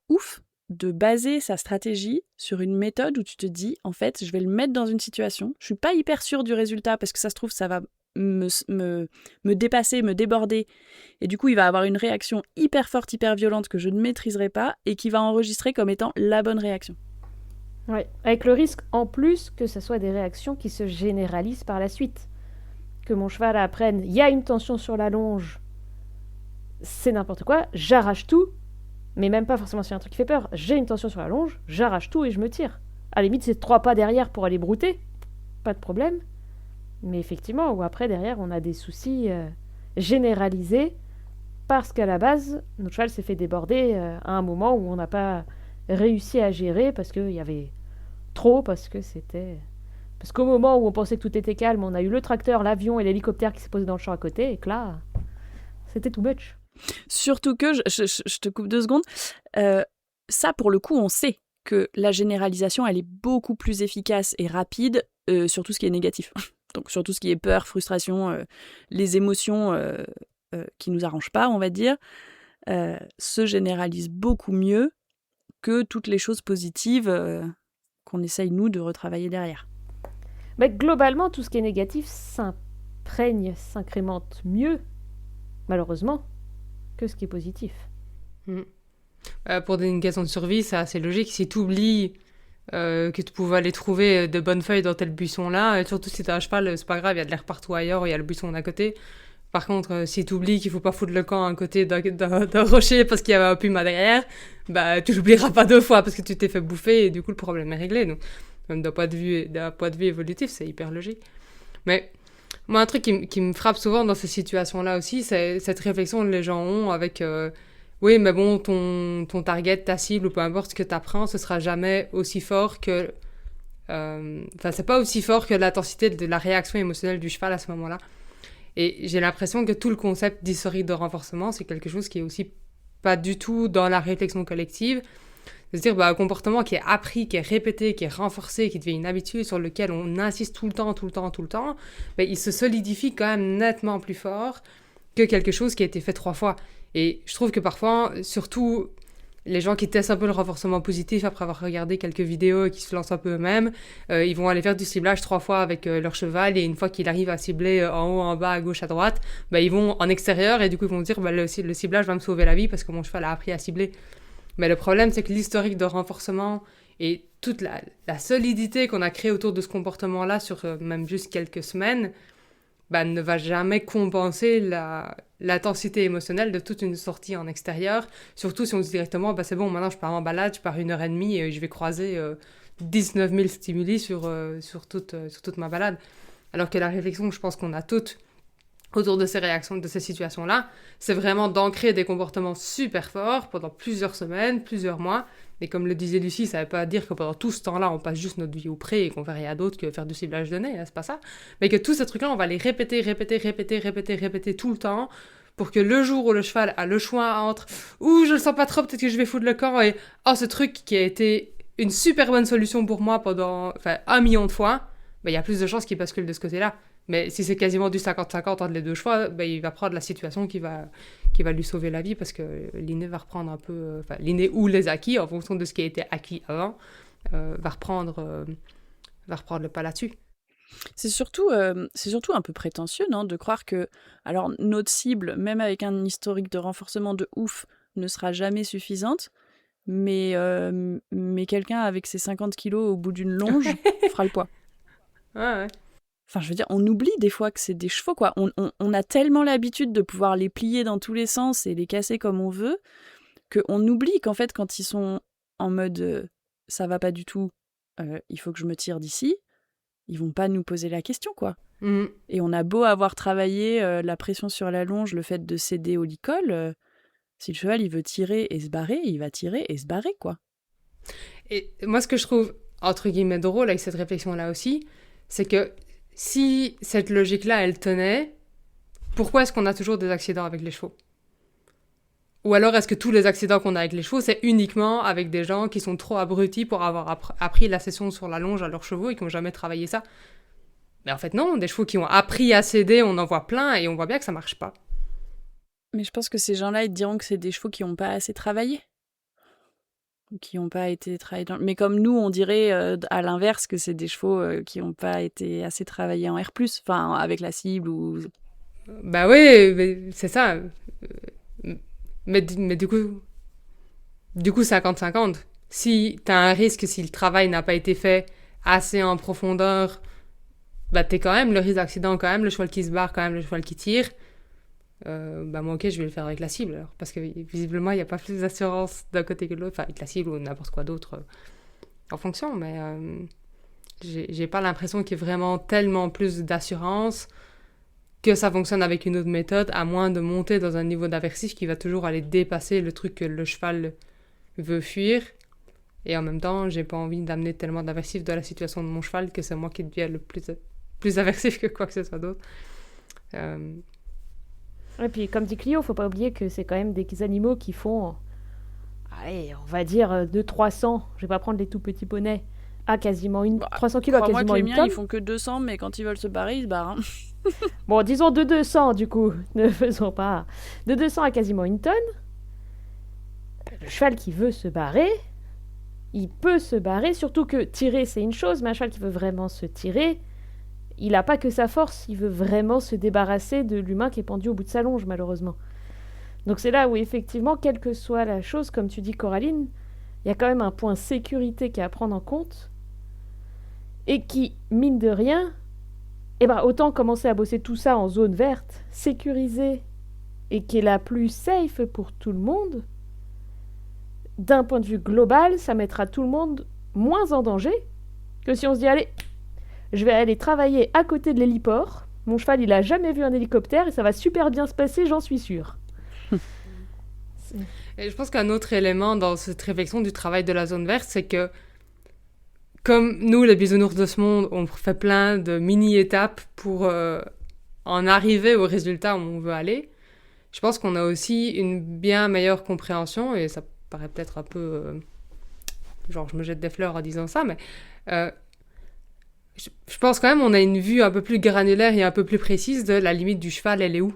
ouf de baser sa stratégie sur une méthode où tu te dis, en fait, je vais le mettre dans une situation, je suis pas hyper sûre du résultat, parce que ça se trouve, ça va me dépasser, me déborder, et du coup, il va avoir une réaction hyper forte, hyper violente que je ne maîtriserai pas, et qui va enregistrer comme étant la bonne réaction. Ouais, avec le risque en plus que ce soit des réactions qui se généralisent par la suite. Que mon cheval apprenne, il y a une tension sur la longe, c'est n'importe quoi, j'arrache tout, mais même pas forcément si y a un truc qui fait peur, j'ai une tension sur la longe, j'arrache tout et je me tire. À la limite, c'est 3 pas derrière pour aller brouter, pas de problème. Mais effectivement, ou après, derrière, on a des soucis généralisés, parce qu'à la base, notre cheval s'est fait déborder à un moment où on n'a pas réussi à gérer, parce qu'il y avait trop, parce qu'au moment où on pensait que tout était calme, on a eu le tracteur, l'avion et l'hélicoptère qui s'est posé dans le champ à côté, et que là, c'était too much. Surtout que, je te coupe 2 secondes, ça pour le coup on sait que la généralisation elle est beaucoup plus efficace et rapide sur tout ce qui est négatif. Donc sur tout ce qui est peur, frustration, les émotions qui nous arrangent pas, on va dire, se généralisent beaucoup mieux que toutes les choses positives qu'on essaye nous de retravailler derrière. Mais globalement, tout ce qui est négatif s'imprègne, s'incrémente mieux, malheureusement, que ce qui est positif. Pour une question de survie, c'est assez logique. Si tu oublies que tu pouvais aller trouver de bonnes feuilles dans tel buisson-là. Et surtout si t'as un cheval, c'est pas grave, il y a de l'air partout ailleurs, il y a le buisson d'à côté. Par contre, si tu oublies qu'il faut pas foutre le camp à côté d'un rocher parce qu'il y avait un puma derrière, bah tu l'oublieras pas 2 fois parce que tu t'es fait bouffer et du coup le problème est réglé. Donc, même d'un point de vue évolutif, c'est hyper logique. Mais moi, un truc qui me frappe souvent dans ces situations-là aussi, c'est cette réflexion que les gens ont avec oui, mais bon, ton target, ta cible ou peu importe ce que tu apprends, ce sera jamais aussi fort que. Enfin, c'est pas aussi fort que l'intensité de la réaction émotionnelle du cheval à ce moment-là. Et j'ai l'impression que tout le concept d'historique de renforcement, c'est quelque chose qui est aussi pas du tout dans la réflexion collective. C'est-à-dire un comportement qui est appris, qui est répété, qui est renforcé, qui devient une habitude sur lequel on insiste tout le temps, il se solidifie quand même nettement plus fort que quelque chose qui a été fait 3 fois. Et je trouve que parfois, surtout les gens qui testent un peu le renforcement positif après avoir regardé quelques vidéos et qui se lancent un peu eux-mêmes, ils vont aller faire du ciblage 3 fois avec leur cheval et une fois qu'il arrive à cibler en haut, en bas, à gauche, à droite, ils vont en extérieur et du coup ils vont dire le ciblage va me sauver la vie parce que mon cheval a appris à cibler. Mais le problème c'est que l'historique de renforcement et toute la solidité qu'on a créée autour de ce comportement-là sur même juste quelques semaines, ne va jamais compenser l'intensité émotionnelle de toute une sortie en extérieur. Surtout si on se dit directement, c'est bon, maintenant je pars en balade, je pars 1h30 et je vais croiser 19 000 stimuli sur toute ma balade. Alors que la réflexion que je pense qu'on a toutes autour de ces réactions, de ces situations-là, c'est vraiment d'ancrer des comportements super forts pendant plusieurs semaines, plusieurs mois. Et comme le disait Lucie, ça ne veut pas dire que pendant tout ce temps-là, on passe juste notre vie au pré et qu'on fait rien d'autre que faire du ciblage de nez, hein, c'est pas ça. Mais que tous ces trucs-là, on va les répéter tout le temps pour que le jour où le cheval a le choix entre « Ouh, je le sens pas trop, peut-être que je vais foutre le camp » et « Oh, ce truc qui a été une super bonne solution pour moi pendant 1 million de fois », il y a plus de chances qu'il bascule de ce côté-là. Mais si c'est quasiment du 50-50 entre les deux choix, il va prendre la situation qui va lui sauver la vie parce que l'inné va reprendre un peu... l'inné ou les acquis, en fonction de ce qui a été acquis avant, va reprendre le pas là-dessus. C'est surtout un peu prétentieux, non, de croire que alors notre cible, même avec un historique de renforcement de ouf, ne sera jamais suffisante, mais quelqu'un avec ses 50 kilos au bout d'une longe fera le poids. Ouais. Enfin, je veux dire, on oublie des fois que c'est des chevaux, quoi. On a tellement l'habitude de pouvoir les plier dans tous les sens et les casser comme on veut, qu'on oublie qu'en fait, quand ils sont en mode ça va pas du tout, il faut que je me tire d'ici, ils vont pas nous poser la question, quoi. Mmh. Et on a beau avoir travaillé la pression sur la longe, le fait de céder au licol, si le cheval il veut tirer et se barrer, il va tirer et se barrer, quoi. Et moi, ce que je trouve, entre guillemets, drôle avec cette réflexion-là aussi, c'est que si cette logique-là, elle tenait, pourquoi est-ce qu'on a toujours des accidents avec les chevaux ? Ou alors est-ce que tous les accidents qu'on a avec les chevaux, c'est uniquement avec des gens qui sont trop abrutis pour avoir appris la session sur la longe à leurs chevaux et qui n'ont jamais travaillé ça ? Mais en fait non, des chevaux qui ont appris à céder, on en voit plein et on voit bien que ça marche pas. Mais je pense que ces gens-là, ils te diront que c'est des chevaux qui n'ont pas assez travaillé. Qui n'ont pas été travaillés dans... Mais comme nous, on dirait à l'inverse que c'est des chevaux qui n'ont pas été assez travaillés en R+, enfin avec la cible ou... Bah oui, mais c'est ça. Mais du coup 50-50. Si t'as un risque, si le travail n'a pas été fait assez en profondeur, t'es quand même le risque d'accident, quand même le cheval qui se barre, quand même le cheval qui tire. Moi ok, je vais le faire avec la cible alors, parce que visiblement il n'y a pas plus d'assurance d'un côté que de l'autre, avec la cible ou n'importe quoi d'autre en fonction, mais j'ai pas l'impression qu'il y ait vraiment tellement plus d'assurance que ça fonctionne avec une autre méthode, à moins de monter dans un niveau d'aversif qui va toujours aller dépasser le truc que le cheval veut fuir, et en même temps j'ai pas envie d'amener tellement d'aversif dans la situation de mon cheval que c'est moi qui deviens le plus aversif que quoi que ce soit d'autre. Et puis, comme dit Clio, faut pas oublier que c'est quand même des animaux qui font, allez, on va dire de 300, je vais pas prendre les tout petits poneys, à quasiment 300 kilos à quasiment que les une miens, tonne. ils font que 200, mais quand ils veulent se barrer, ils se barrent. Hein. Bon, disons de 200 du coup, ne faisons pas. De 200 à quasiment une tonne. Le cheval qui veut se barrer, il peut se barrer, surtout que tirer c'est une chose, mais un cheval qui veut vraiment se tirer, il n'a pas que sa force, il veut vraiment se débarrasser de l'humain qui est pendu au bout de sa longe, malheureusement. Donc c'est là où, effectivement, quelle que soit la chose, comme tu dis, Coraline, il y a quand même un point sécurité qui est à prendre en compte et qui, mine de rien, autant commencer à bosser tout ça en zone verte, sécurisée et qui est la plus safe pour tout le monde. D'un point de vue global, ça mettra tout le monde moins en danger que si on se dit allez, je vais aller travailler à côté de l'héliport. Mon cheval, il a jamais vu un hélicoptère et ça va super bien se passer, j'en suis sûre. Et je pense qu'un autre élément dans cette réflexion du travail de la zone verte, c'est que comme nous, les bisounours de ce monde, on fait plein de mini-étapes pour en arriver au résultat où on veut aller, je pense qu'on a aussi une bien meilleure compréhension, et ça paraît peut-être un peu... genre, je me jette des fleurs en disant ça, mais... je pense quand même on a une vue un peu plus granulaire et un peu plus précise de la limite du cheval, elle est où.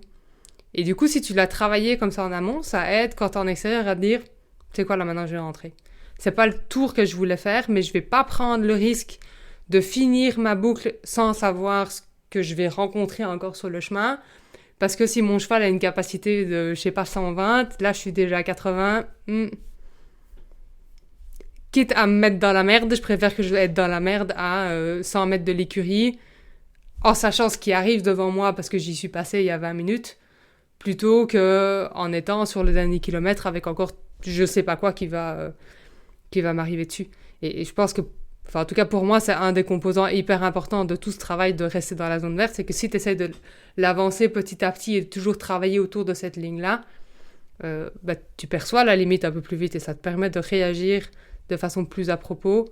Et du coup, si tu l'as travaillé comme ça en amont, ça aide quand t'es en extérieur à te dire, tu sais quoi, là maintenant je vais rentrer. C'est pas le tour que je voulais faire, mais je vais pas prendre le risque de finir ma boucle sans savoir ce que je vais rencontrer encore sur le chemin. Parce que si mon cheval a une capacité de, je sais pas, 120, là je suis déjà à 80, quitte à me mettre dans la merde, je préfère que je vais être dans la merde à 100 mètres de l'écurie, en sachant ce qui arrive devant moi parce que j'y suis passée il y a 20 minutes, plutôt qu'en étant sur le dernier kilomètre avec encore je sais pas quoi qui va m'arriver dessus. Et je pense que, en tout cas pour moi, c'est un des composants hyper importants de tout ce travail de rester dans la zone verte, c'est que si tu essaies de l'avancer petit à petit et de toujours travailler autour de cette ligne-là, tu perçois la limite un peu plus vite et ça te permet de réagir de façon plus à propos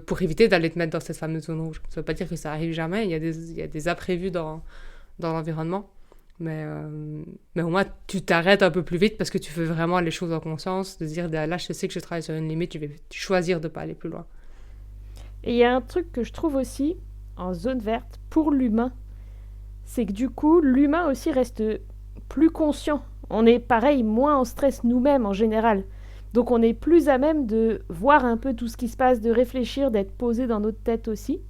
pour éviter d'aller te mettre dans cette fameuse zone rouge. Ça veut pas dire que ça arrive jamais, il y a des imprévus dans l'environnement, mais au moins tu t'arrêtes un peu plus vite parce que tu fais vraiment les choses en conscience, de dire là je sais que je travaille sur une limite, je vais choisir de pas aller plus loin. Et il y a un truc que je trouve aussi en zone verte pour l'humain, c'est que du coup l'humain aussi reste plus conscient. On est pareil, moins en stress nous-mêmes en général. Donc on est plus à même de voir un peu tout ce qui se passe, de réfléchir, d'être posé dans notre tête aussi.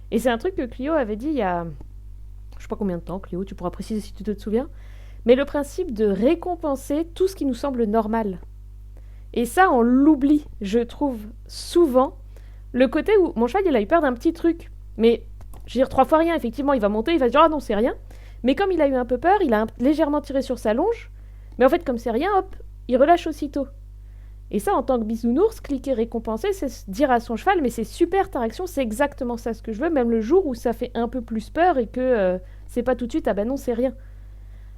Et c'est un truc que Clio avait dit il y a, je sais pas combien de temps, Clio, tu pourras préciser si tu te souviens, mais le principe de récompenser tout ce qui nous semble normal. Et ça, on l'oublie, je trouve, souvent. Le côté où mon cheval, il a eu peur d'un petit truc, mais je veux dire 3 fois rien, effectivement, il va monter, il va se dire « Ah non, c'est rien ». Mais comme il a eu un peu peur, il a légèrement tiré sur sa longe, mais en fait, comme c'est rien, hop, il relâche aussitôt. Et ça, en tant que bisounours, cliquer récompenser, c'est dire à son cheval, mais c'est super ta réaction, c'est exactement ça ce que je veux, même le jour où ça fait un peu plus peur et que c'est pas tout de suite, ah ben non, c'est rien.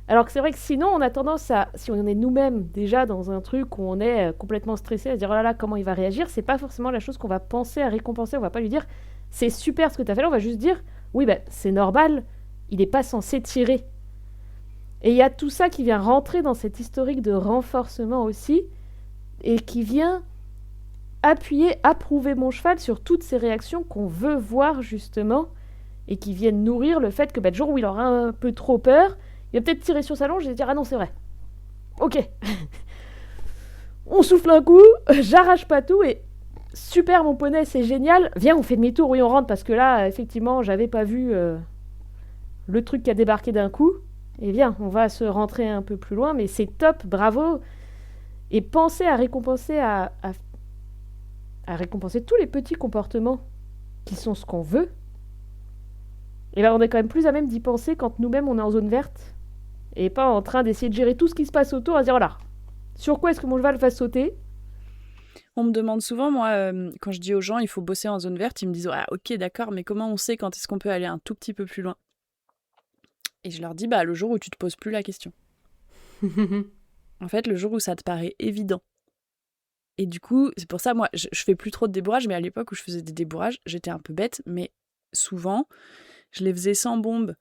Alors que c'est vrai que sinon, on a tendance à, si on est nous-mêmes déjà dans un truc où on est complètement stressé, à se dire, oh là là, comment il va réagir, c'est pas forcément la chose qu'on va penser à récompenser, on va pas lui dire, c'est super ce que t'as fait là, on va juste dire, oui, ben c'est normal, il est pas censé tirer. Et il y a tout ça qui vient rentrer dans cette historique de renforcement aussi, et qui vient appuyer, approuver mon cheval sur toutes ces réactions qu'on veut voir justement, et qui viennent nourrir le fait que le jour où il aura un peu trop peur, il va peut-être tirer sur sa longe et dire « Ah non, c'est vrai. Ok. On souffle un coup, j'arrache pas tout et super mon poney, c'est génial. Viens, on fait demi-tour, oui, on rentre parce que là, effectivement, j'avais pas vu le truc qui a débarqué d'un coup. Et viens, on va se rentrer un peu plus loin, mais c'est top, bravo. Et penser à récompenser, à récompenser tous les petits comportements qui sont ce qu'on veut. Et là, on est quand même plus à même d'y penser quand nous-mêmes, on est en zone verte. Et pas en train d'essayer de gérer tout ce qui se passe autour, à se dire, voilà, sur quoi est-ce que mon cheval va sauter ? On me demande souvent, moi, quand je dis aux gens, il faut bosser en zone verte, ils me disent, ah, ok, d'accord, mais comment on sait quand est-ce qu'on peut aller un tout petit peu plus loin ? Et je leur dis, le jour où tu te poses plus la question. En fait, le jour où ça te paraît évident. Et du coup, c'est pour ça, moi, je fais plus trop de débourrage, mais à l'époque où je faisais des débourrages, j'étais un peu bête, mais souvent, je les faisais sans bombe.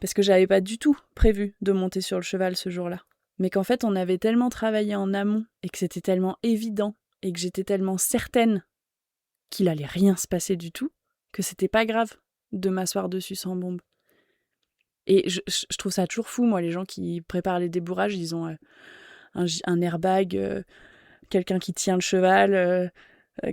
Parce que j'avais pas du tout prévu de monter sur le cheval ce jour-là. Mais qu'en fait, on avait tellement travaillé en amont, et que c'était tellement évident, et que j'étais tellement certaine qu'il allait rien se passer du tout, que c'était pas grave de m'asseoir dessus sans bombe. Et je trouve ça toujours fou, moi, les gens qui préparent les débourrages, ils ont un airbag, quelqu'un qui tient le cheval,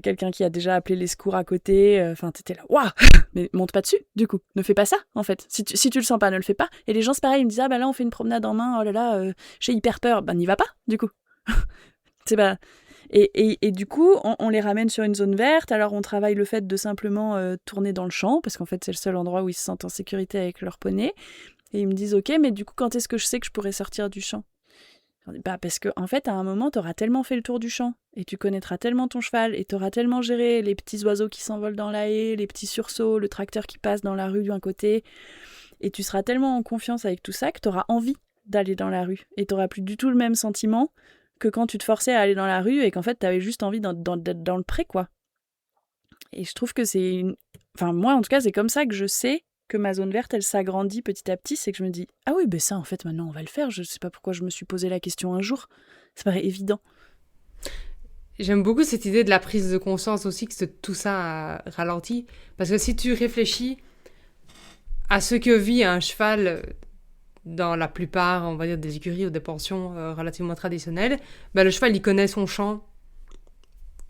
quelqu'un qui a déjà appelé les secours à côté, enfin t'étais là, waouh, mais monte pas dessus, du coup, ne fais pas ça, en fait, si tu le sens pas, ne le fais pas, et les gens c'est pareil, ils me disent, ah là on fait une promenade en main, oh là là, j'ai hyper peur, n'y va pas, du coup, c'est pas, Et du coup, on les ramène sur une zone verte. Alors, on travaille le fait de simplement tourner dans le champ, parce qu'en fait, c'est le seul endroit où ils se sentent en sécurité avec leur poney. Et ils me disent, ok, mais du coup, quand est-ce que je sais que je pourrais sortir du champ ? Bah, parce qu'en fait, à un moment, tu auras tellement fait le tour du champ, et tu connaîtras tellement ton cheval, et tu auras tellement géré les petits oiseaux qui s'envolent dans la haie, les petits sursauts, le tracteur qui passe dans la rue d'un côté, et tu seras tellement en confiance avec tout ça que tu auras envie d'aller dans la rue. Et tu n'auras plus du tout le même sentiment que quand tu te forçais à aller dans la rue et qu'en fait, tu avais juste envie d'être dans le pré, quoi. Et je trouve que c'est... Enfin, moi, en tout cas, c'est comme ça que je sais que ma zone verte, elle s'agrandit petit à petit. C'est que je me dis, ah oui, ben ça, en fait, maintenant, on va le faire. Je sais pas pourquoi je me suis posé la question un jour. Ça paraît évident. J'aime beaucoup cette idée de la prise de conscience aussi, que tout ça a ralenti. Parce que si tu réfléchis à ce que vit un cheval dans la plupart, on va dire, des écuries ou des pensions relativement traditionnelles, ben le cheval, il connaît son champ,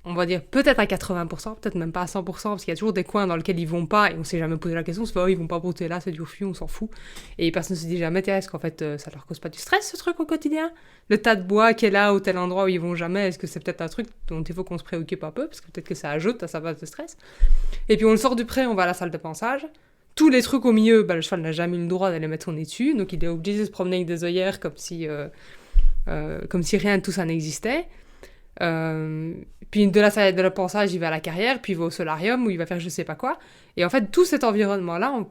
on va dire, peut-être à 80%, peut-être même pas à 100%, parce qu'il y a toujours des coins dans lesquels ils vont pas, et on s'est jamais posé la question, on se fait, oh, ils vont pas brouter là, c'est du refus, on s'en fout. Et personne ne se dit jamais, tiens, est-ce qu'en fait, ça leur cause pas du stress, ce truc au quotidien ? Le tas de bois qui est là, au tel endroit où ils vont jamais, est-ce que c'est peut-être un truc dont il faut qu'on se préoccupe un peu, parce que peut-être que ça ajoute à sa base de stress. Et puis on le sort du pré, on va à la salle de pansage. Tous les trucs au milieu, le cheval n'a jamais eu le droit d'aller mettre son nez dessus, donc il est obligé de se promener avec des œillères comme si rien de tout ça n'existait. Puis de la salle de pansage, il va à la carrière, puis il va au solarium où il va faire je sais pas quoi. Et en fait, tout cet environnement-là, on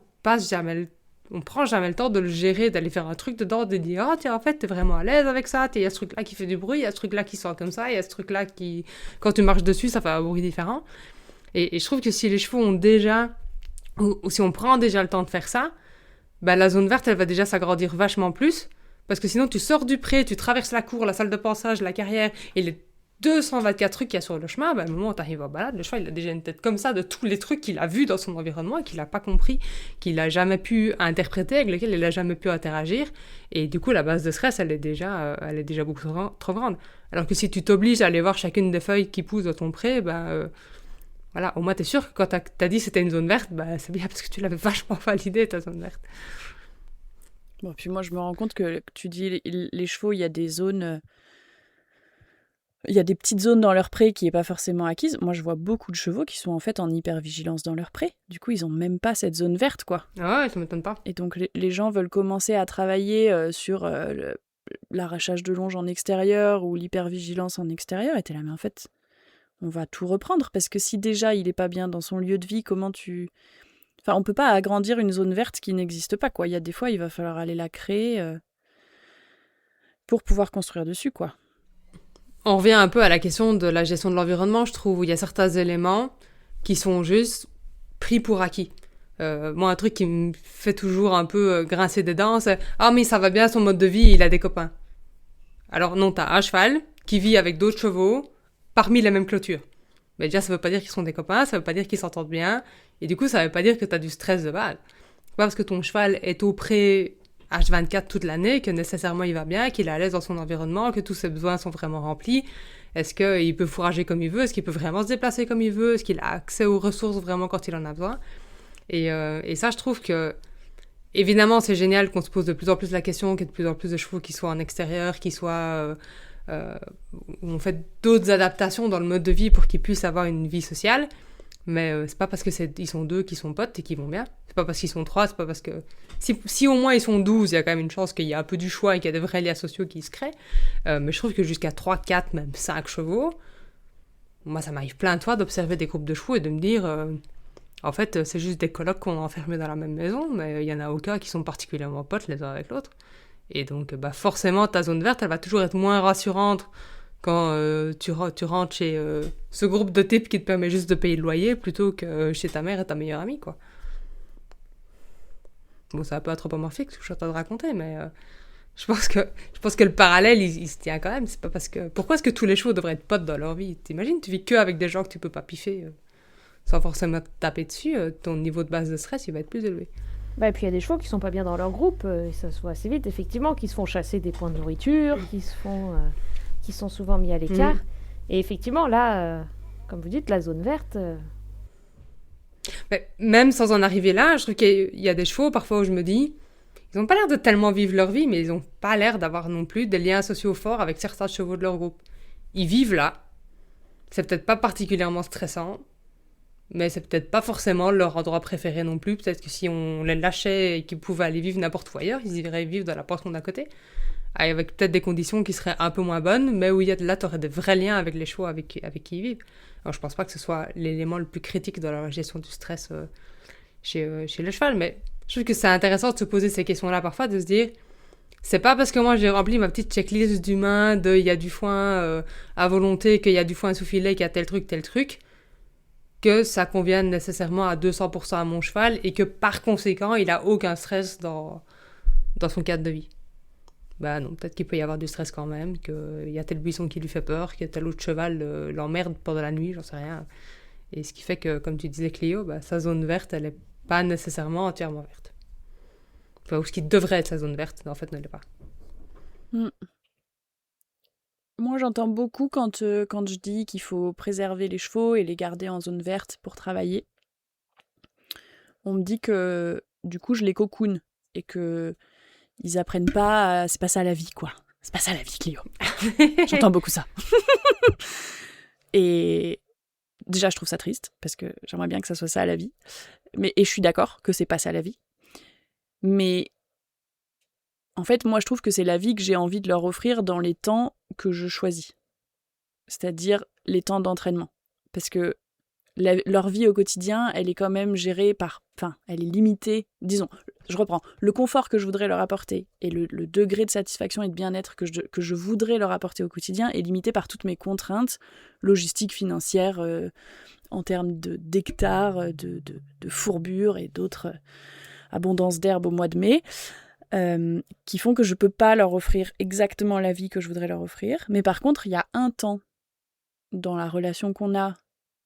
prend jamais le temps de le gérer, d'aller faire un truc dedans, de dire « Ah, tiens, en fait, t'es vraiment à l'aise avec ça, il y a ce truc-là qui fait du bruit, il y a ce truc-là qui sort comme ça, il y a ce truc-là qui... Quand tu marches dessus, ça fait un bruit différent. » Et je trouve que si les chevaux ont déjà... Ou si on prend déjà le temps de faire ça, la zone verte, elle va déjà s'agrandir vachement plus. Parce que sinon, tu sors du pré, tu traverses la cour, la salle de pansage, la carrière, et les 224 trucs qu'il y a sur le chemin, au moment où tu arrives en balade, le cheval, il a déjà une tête comme ça de tous les trucs qu'il a vus dans son environnement et qu'il n'a pas compris, qu'il n'a jamais pu interpréter, avec lesquels il n'a jamais pu interagir. Et du coup, la base de stress, elle est déjà beaucoup trop grande. Alors que si tu t'obliges à aller voir chacune des feuilles qui poussent dans ton pré, voilà, au moins t'es sûr que quand t'as dit que c'était une zone verte, c'est bien parce que tu l'avais vachement validé, ta zone verte. Bon, puis moi, je me rends compte que tu dis les chevaux, il y a des zones... Il y a des petites zones dans leur pré qui n'est pas forcément acquise. Moi, je vois beaucoup de chevaux qui sont en fait en hypervigilance dans leur pré. Du coup, ils n'ont même pas cette zone verte, quoi. Ah ouais, ça m'étonne pas. Et donc, les gens veulent commencer à travailler sur l'arrachage de longe en extérieur ou l'hypervigilance en extérieur. Et t'es là, mais en fait... On va tout reprendre, parce que si déjà il est pas bien dans son lieu de vie, comment tu... Enfin, on peut pas agrandir une zone verte qui n'existe pas, quoi. Il y a des fois, il va falloir aller la créer pour pouvoir construire dessus, quoi. On revient un peu à la question de la gestion de l'environnement, je trouve, où il y a certains éléments qui sont juste pris pour acquis. Moi, un truc qui me fait toujours un peu grincer des dents, c'est « Ah, mais ça va bien, son mode de vie, il a des copains. » Alors non, t'as un cheval qui vit avec d'autres chevaux, parmi les mêmes clôtures. Mais déjà, ça veut pas dire qu'ils sont des copains, ça veut pas dire qu'ils s'entendent bien, et du coup, ça veut pas dire que t'as du stress de base. C'est pas parce que ton cheval est au pré H24 toute l'année que nécessairement il va bien, qu'il est à l'aise dans son environnement, que tous ses besoins sont vraiment remplis. Est-ce qu'il peut fourrager comme il veut? Est-ce qu'il peut vraiment se déplacer comme il veut? Est-ce qu'il a accès aux ressources vraiment quand il en a besoin? Et ça, je trouve que évidemment, c'est génial qu'on se pose de plus en plus la question, qu'il y ait de plus en plus de chevaux qui soient en extérieur, qui soient... on fait d'autres adaptations dans le mode de vie pour qu'ils puissent avoir une vie sociale, mais c'est pas parce que ils sont deux qui sont potes et qui vont bien, c'est pas parce qu'ils sont trois, c'est pas parce que si au moins ils sont 12, il y a quand même une chance qu'il y ait un peu du choix et qu'il y a des vrais liens sociaux qui se créent, mais je trouve que jusqu'à 3, 4, même 5 chevaux, moi ça m'arrive plein de fois d'observer des groupes de chevaux et de me dire en fait c'est juste des colocs qu'on a enfermés dans la même maison, mais il y en a aucun qui sont particulièrement potes les uns avec l'autre. Et donc, forcément, ta zone verte, elle va toujours être moins rassurante quand tu rentres chez ce groupe de types qui te permet juste de payer le loyer plutôt que chez ta mère et ta meilleure amie, quoi. Bon, c'est un peu anthropomorphique ce que je suis en train de raconter, mais je pense que le parallèle, il se tient quand même. C'est pas parce que... Pourquoi est-ce que tous les chevaux devraient être potes dans leur vie? T'imagines, tu vis que avec des gens que tu peux pas piffer sans forcément te taper dessus, ton niveau de base de stress, il va être plus élevé. Et puis il y a des chevaux qui sont pas bien dans leur groupe, et ça se voit assez vite, effectivement, qui se font chasser des points de nourriture, qui sont souvent mis à l'écart. Et effectivement, là, comme vous dites, la zone verte... Mais même sans en arriver là, je trouve qu'il y a des chevaux, parfois, où je me dis, ils ont pas l'air de tellement vivre leur vie, mais ils ont pas l'air d'avoir non plus des liens sociaux forts avec certains chevaux de leur groupe. Ils vivent là, c'est peut-être pas particulièrement stressant, mais c'est peut-être pas forcément leur endroit préféré non plus. Peut-être que si on les lâchait et qu'ils pouvaient aller vivre n'importe où ailleurs, ils iraient vivre dans la porte d'à côté, avec peut-être des conditions qui seraient un peu moins bonnes, mais où là, tu aurais des vrais liens avec les chevaux avec qui ils vivent. Alors, je pense pas que ce soit l'élément le plus critique dans la gestion du stress chez le cheval, mais je trouve que c'est intéressant de se poser ces questions-là parfois, de se dire, c'est pas parce que moi j'ai rempli ma petite checklist d'humain, de il y a du foin à volonté, qu'il y a du foin sous filet, qu'il y a tel truc, que ça convienne nécessairement à 200% à mon cheval et que par conséquent, il a aucun stress dans son cadre de vie. Bah non, peut-être qu'il peut y avoir du stress quand même, qu'il y a tel buisson qui lui fait peur, que tel autre cheval l'emmerde pendant la nuit, j'en sais rien. Et ce qui fait que, comme tu disais Cléo, sa zone verte, elle est pas nécessairement entièrement verte. Enfin, ou ce qui devrait être sa zone verte, en fait, ne l'est pas. Moi, j'entends beaucoup quand je dis qu'il faut préserver les chevaux et les garder en zone verte pour travailler. On me dit que, du coup, je les cocoune et que ils apprennent pas, c'est pas ça la vie, quoi. C'est pas ça la vie, Cléo. J'entends beaucoup ça. Et déjà, je trouve ça triste, parce que j'aimerais bien que ça soit ça la vie. Et je suis d'accord que c'est pas ça la vie. Mais en fait, moi, je trouve que c'est la vie que j'ai envie de leur offrir dans les temps que je choisis. C'est-à-dire les temps d'entraînement. Parce que leur vie au quotidien, elle est quand même gérée par... Enfin, elle est limitée. Disons, je reprends. Le confort que je voudrais leur apporter et le degré de satisfaction et de bien-être que je voudrais leur apporter au quotidien est limité par toutes mes contraintes logistiques, financières, en termes d'hectares, de fourbures et d'autres abondances d'herbe au mois de mai, qui font que je peux pas leur offrir exactement la vie que je voudrais leur offrir. Mais par contre, il y a un temps dans la relation qu'on a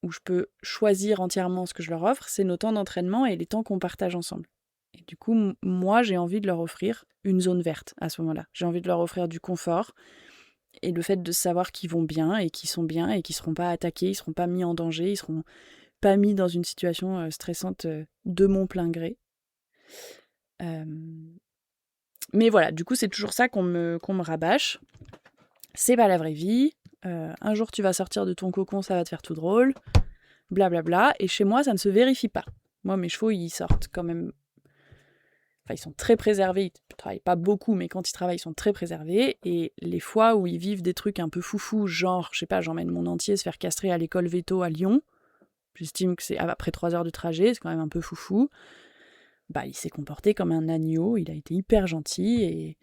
où je peux choisir entièrement ce que je leur offre, c'est nos temps d'entraînement et les temps qu'on partage ensemble. Et du coup, moi, j'ai envie de leur offrir une zone verte à ce moment-là. J'ai envie de leur offrir du confort et le fait de savoir qu'ils vont bien et qu'ils sont bien et qu'ils ne seront pas attaqués, ils ne seront pas mis en danger, ils ne seront pas mis dans une situation stressante de mon plein gré. Mais voilà, du coup, c'est toujours ça qu'on me rabâche. C'est pas la vraie vie. Un jour, tu vas sortir de ton cocon, ça va te faire tout drôle. Blablabla. Et chez moi, ça ne se vérifie pas. Moi, mes chevaux, ils sortent quand même... Enfin, ils sont très préservés. Ils ne travaillent pas beaucoup, mais quand ils travaillent, ils sont très préservés. Et les fois où ils vivent des trucs un peu foufou, genre, je sais pas, j'emmène mon entier se faire castrer à l'école Veto à Lyon. J'estime que c'est après 3 heures de trajet, c'est quand même un peu foufou. Il s'est comporté comme un agneau, il a été hyper gentil et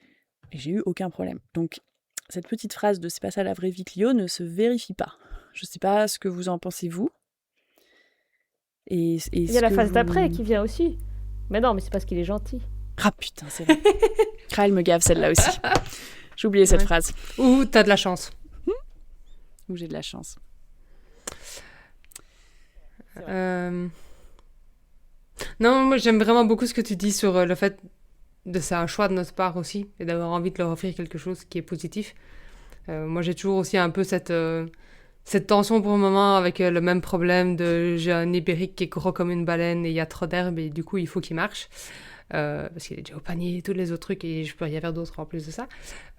j'ai eu aucun problème. Donc, cette petite phrase de « c'est pas ça la vraie vie, Clio » ne se vérifie pas. Je sais pas ce que vous en pensez, vous. Et il y a la phase d'après qui vient aussi. Mais non, mais c'est parce qu'il est gentil. Ah putain, c'est vrai. Elle me gave celle-là aussi. J'ai oublié cette phrase. Ou t'as de la chance. Ou j'ai de la chance. Non, moi j'aime vraiment beaucoup ce que tu dis sur le fait de c'est un choix de notre part aussi et d'avoir envie de leur offrir quelque chose qui est positif. Moi j'ai toujours aussi un peu cette tension pour le moment avec le même problème de j'ai un ibérique qui est gros comme une baleine et il y a trop d'herbe et du coup il faut qu'il marche parce qu'il est déjà au panier et tous les autres trucs et je peux rien faire d'autre en plus de ça.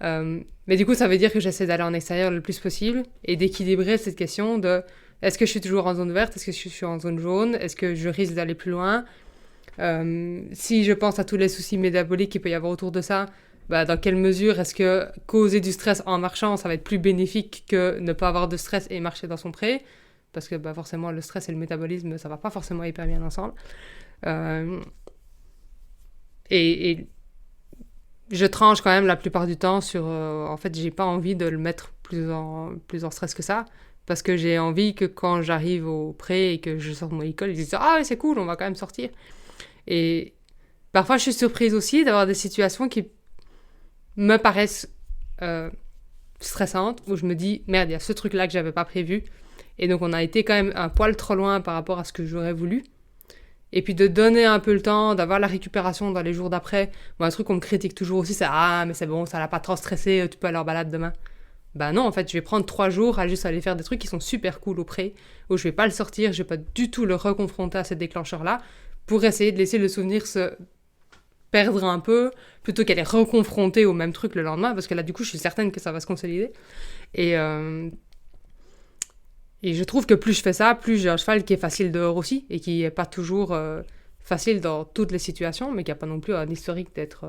Mais du coup ça veut dire que j'essaie d'aller en extérieur le plus possible et d'équilibrer cette question de est-ce que je suis toujours en zone verte, est-ce que je suis en zone jaune, est-ce que je risque d'aller plus loin. Si je pense à tous les soucis métaboliques qu'il peut y avoir autour de ça, dans quelle mesure est-ce que causer du stress en marchant, ça va être plus bénéfique que ne pas avoir de stress et marcher dans son pré? Parce que forcément, le stress et le métabolisme, ça va pas forcément hyper bien ensemble. Et je tranche quand même la plupart du temps sur... en fait, j'ai pas envie de le mettre plus en stress que ça. Parce que j'ai envie que quand j'arrive au pré et que je sors de mon école, ils disent « Ah ouais, c'est cool, on va quand même sortir ». Et parfois, je suis surprise aussi d'avoir des situations qui me paraissent stressantes, où je me dis « Merde, il y a ce truc-là que j'avais pas prévu ». Et donc, on a été quand même un poil trop loin par rapport à ce que j'aurais voulu. Et puis, de donner un peu le temps, d'avoir la récupération dans les jours d'après. Bon, un truc qu'on me critique toujours aussi, c'est « Ah, mais c'est bon, ça l'a pas trop stressé, tu peux aller en balade demain ». Non, en fait, je vais prendre 3 jours à juste aller faire des trucs qui sont super cool au pré, où je vais pas le sortir, je vais pas du tout le reconfronter à ce déclencheur-là, pour essayer de laisser le souvenir se perdre un peu, plutôt qu'elle est reconfrontée au même truc le lendemain, parce que là, du coup, je suis certaine que ça va se consolider. Et Et je trouve que plus je fais ça, plus j'ai un cheval qui est facile dehors aussi, et qui est pas toujours facile dans toutes les situations, mais qui n'a pas non plus un historique d'être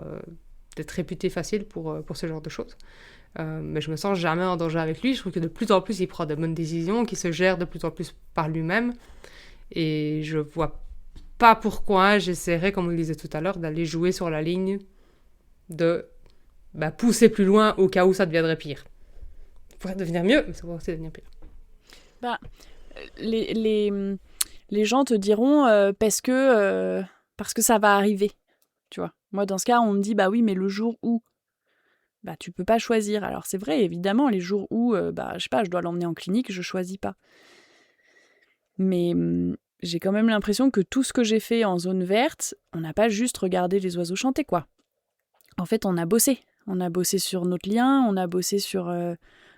réputé facile pour ce genre de choses. Mais je me sens jamais en danger avec lui. Je trouve que de plus en plus, il prend de bonnes décisions, qu'il se gère de plus en plus par lui-même. Et je vois pas pourquoi j'essaierais, comme on le disait tout à l'heure, d'aller jouer sur la ligne de pousser plus loin au cas où ça deviendrait pire. Ça pourrait devenir mieux, mais ça pourrait aussi devenir pire. Bah, les gens te diront parce que ça va arriver, tu vois. Moi, dans ce cas, on me dit, bah oui, mais le jour où, bah tu peux pas choisir. Alors c'est vrai, évidemment, les jours où, je sais pas, je dois l'emmener en clinique, je choisis pas. Mais j'ai quand même l'impression que tout ce que j'ai fait en zone verte, on n'a pas juste regardé les oiseaux chanter, quoi. En fait, on a bossé. On a bossé sur notre lien, on a bossé sur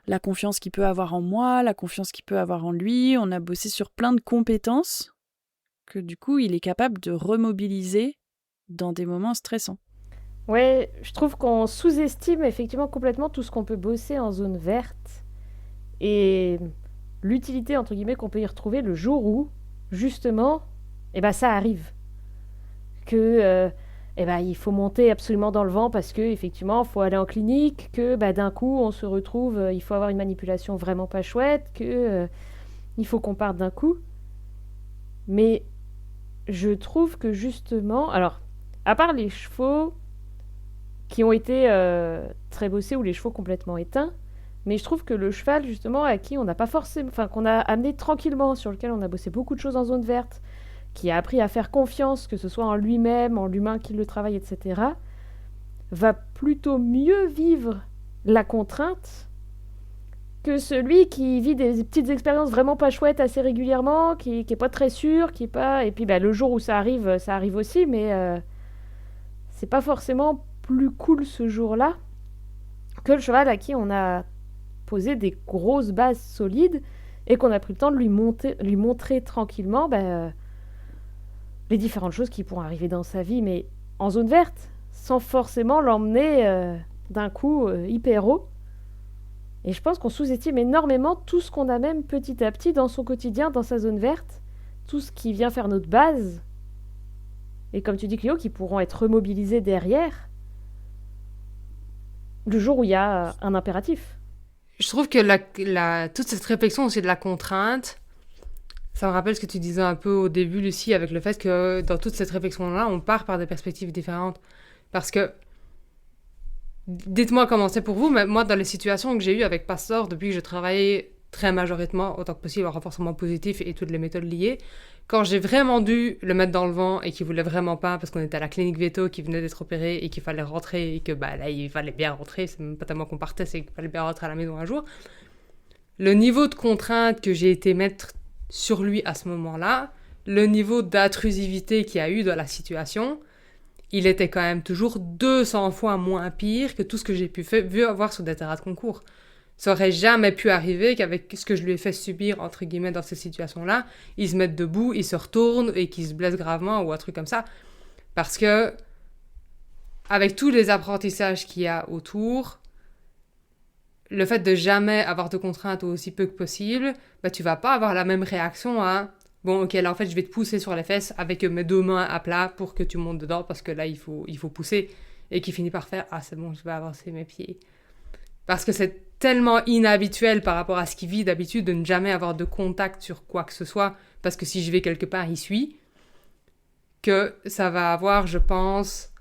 la confiance qu'il peut avoir en moi, la confiance qu'il peut avoir en lui, on a bossé sur plein de compétences que du coup, il est capable de remobiliser dans des moments stressants. Ouais, je trouve qu'on sous-estime effectivement complètement tout ce qu'on peut bosser en zone verte et l'utilité entre guillemets qu'on peut y retrouver le jour où, justement, ça arrive. Que il faut monter absolument dans le vent parce que effectivement, il faut aller en clinique, que d'un coup on se retrouve, il faut avoir une manipulation vraiment pas chouette, que il faut qu'on parte d'un coup. Mais je trouve que justement, alors, à part les chevaux qui ont été très bossés ou les chevaux complètement éteints, mais je trouve que le cheval, justement, à qui on n'a pas forcément, enfin, qu'on a amené tranquillement, sur lequel on a bossé beaucoup de choses en zone verte, qui a appris à faire confiance, que ce soit en lui-même, en l'humain qui le travaille, etc., va plutôt mieux vivre la contrainte que celui qui vit des petites expériences vraiment pas chouettes assez régulièrement, qui est pas très sûr, qui est pas... Et puis le jour où ça arrive aussi, mais c'est pas forcément plus cool ce jour-là que le cheval à qui on a posé des grosses bases solides et qu'on a pris le temps de lui montrer tranquillement les différentes choses qui pourront arriver dans sa vie, mais en zone verte, sans forcément l'emmener d'un coup hyper haut. Et je pense qu'on sous-estime énormément tout ce qu'on a même petit à petit dans son quotidien, dans sa zone verte, tout ce qui vient faire notre base, et comme tu dis Clio, qui pourront être remobilisés derrière, le jour où il y a un impératif. Je trouve que toute cette réflexion aussi de la contrainte, ça me rappelle ce que tu disais un peu au début, Lucie, avec le fait que dans toute cette réflexion-là, on part par des perspectives différentes. Parce que, dites-moi comment c'est pour vous, mais moi, dans les situations que j'ai eues avec Pastor, depuis que je travaillais très majoritairement, autant que possible, en renforcement positif et toutes les méthodes liées, quand j'ai vraiment dû le mettre dans le vent et qu'il voulait vraiment pas, parce qu'on était à la clinique veto, qui venait d'être opéré et qu'il fallait rentrer, et que là, il fallait bien rentrer, c'est même pas tellement qu'on partait, c'est qu'il fallait bien rentrer à la maison un jour. Le niveau de contrainte que j'ai été mettre sur lui à ce moment-là, le niveau d'intrusivité qu'il y a eu dans la situation, il était quand même toujours 200 fois moins pire que tout ce que j'ai pu avoir sur des terrains de concours. Ça aurait jamais pu arriver qu'avec ce que je lui ai fait subir, entre guillemets, dans ces situations-là, il se mette debout, il se retourne et qu'il se blesse gravement ou un truc comme ça. Parce que, avec tous les apprentissages qu'il y a autour, le fait de jamais avoir de contraintes ou aussi peu que possible, tu vas pas avoir la même réaction à bon, ok, là en fait je vais te pousser sur les fesses avec mes deux mains à plat pour que tu montes dedans parce que là il faut pousser et qui finit par faire ah c'est bon, je vais avancer mes pieds. Parce que c'est tellement inhabituel par rapport à ce qu'il vit d'habitude de ne jamais avoir de contact sur quoi que ce soit parce que si je vais quelque part, il suit, que ça va avoir, je pense,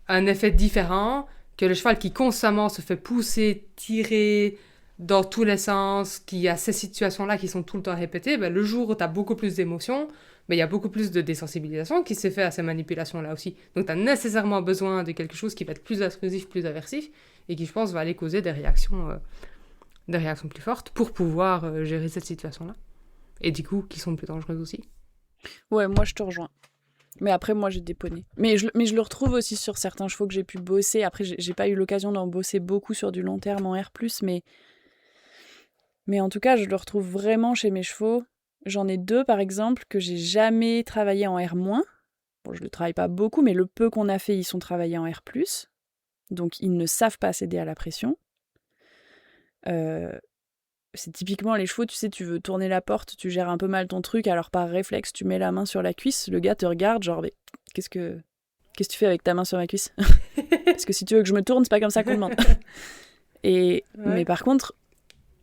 un effet différent que le cheval qui constamment se fait pousser, tirer dans tous les sens, qui a ces situations-là qui sont tout le temps répétées, le jour où tu as beaucoup plus d'émotions, il y a beaucoup plus de désensibilisation qui s'est fait à ces manipulations-là aussi. Donc tu as nécessairement besoin de quelque chose qui va être plus intrusif, plus aversif, et qui, je pense, va aller causer des réactions plus fortes pour pouvoir gérer cette situation-là. Et du coup, qui sont plus dangereuses aussi. Ouais, moi je te rejoins. Mais après, moi, j'ai des poneys. Mais je le retrouve aussi sur certains chevaux que j'ai pu bosser. Après, j'ai pas eu l'occasion d'en bosser beaucoup sur du long terme en R+, mais en tout cas, je le retrouve vraiment chez mes chevaux. J'en ai 2, par exemple, que j'ai jamais travaillé en R-. Bon, je le travaille pas beaucoup, mais le peu qu'on a fait, ils sont travaillés en R+. Donc, ils ne savent pas céder à la pression. c'est typiquement les chevaux, tu sais, tu veux tourner la porte, tu gères un peu mal ton truc, alors par réflexe, tu mets la main sur la cuisse, le gars te regarde, genre, mais qu'est-ce que tu fais avec ta main sur ma cuisse? Parce que si tu veux que je me tourne, c'est pas comme ça qu'on demande. Mais par contre,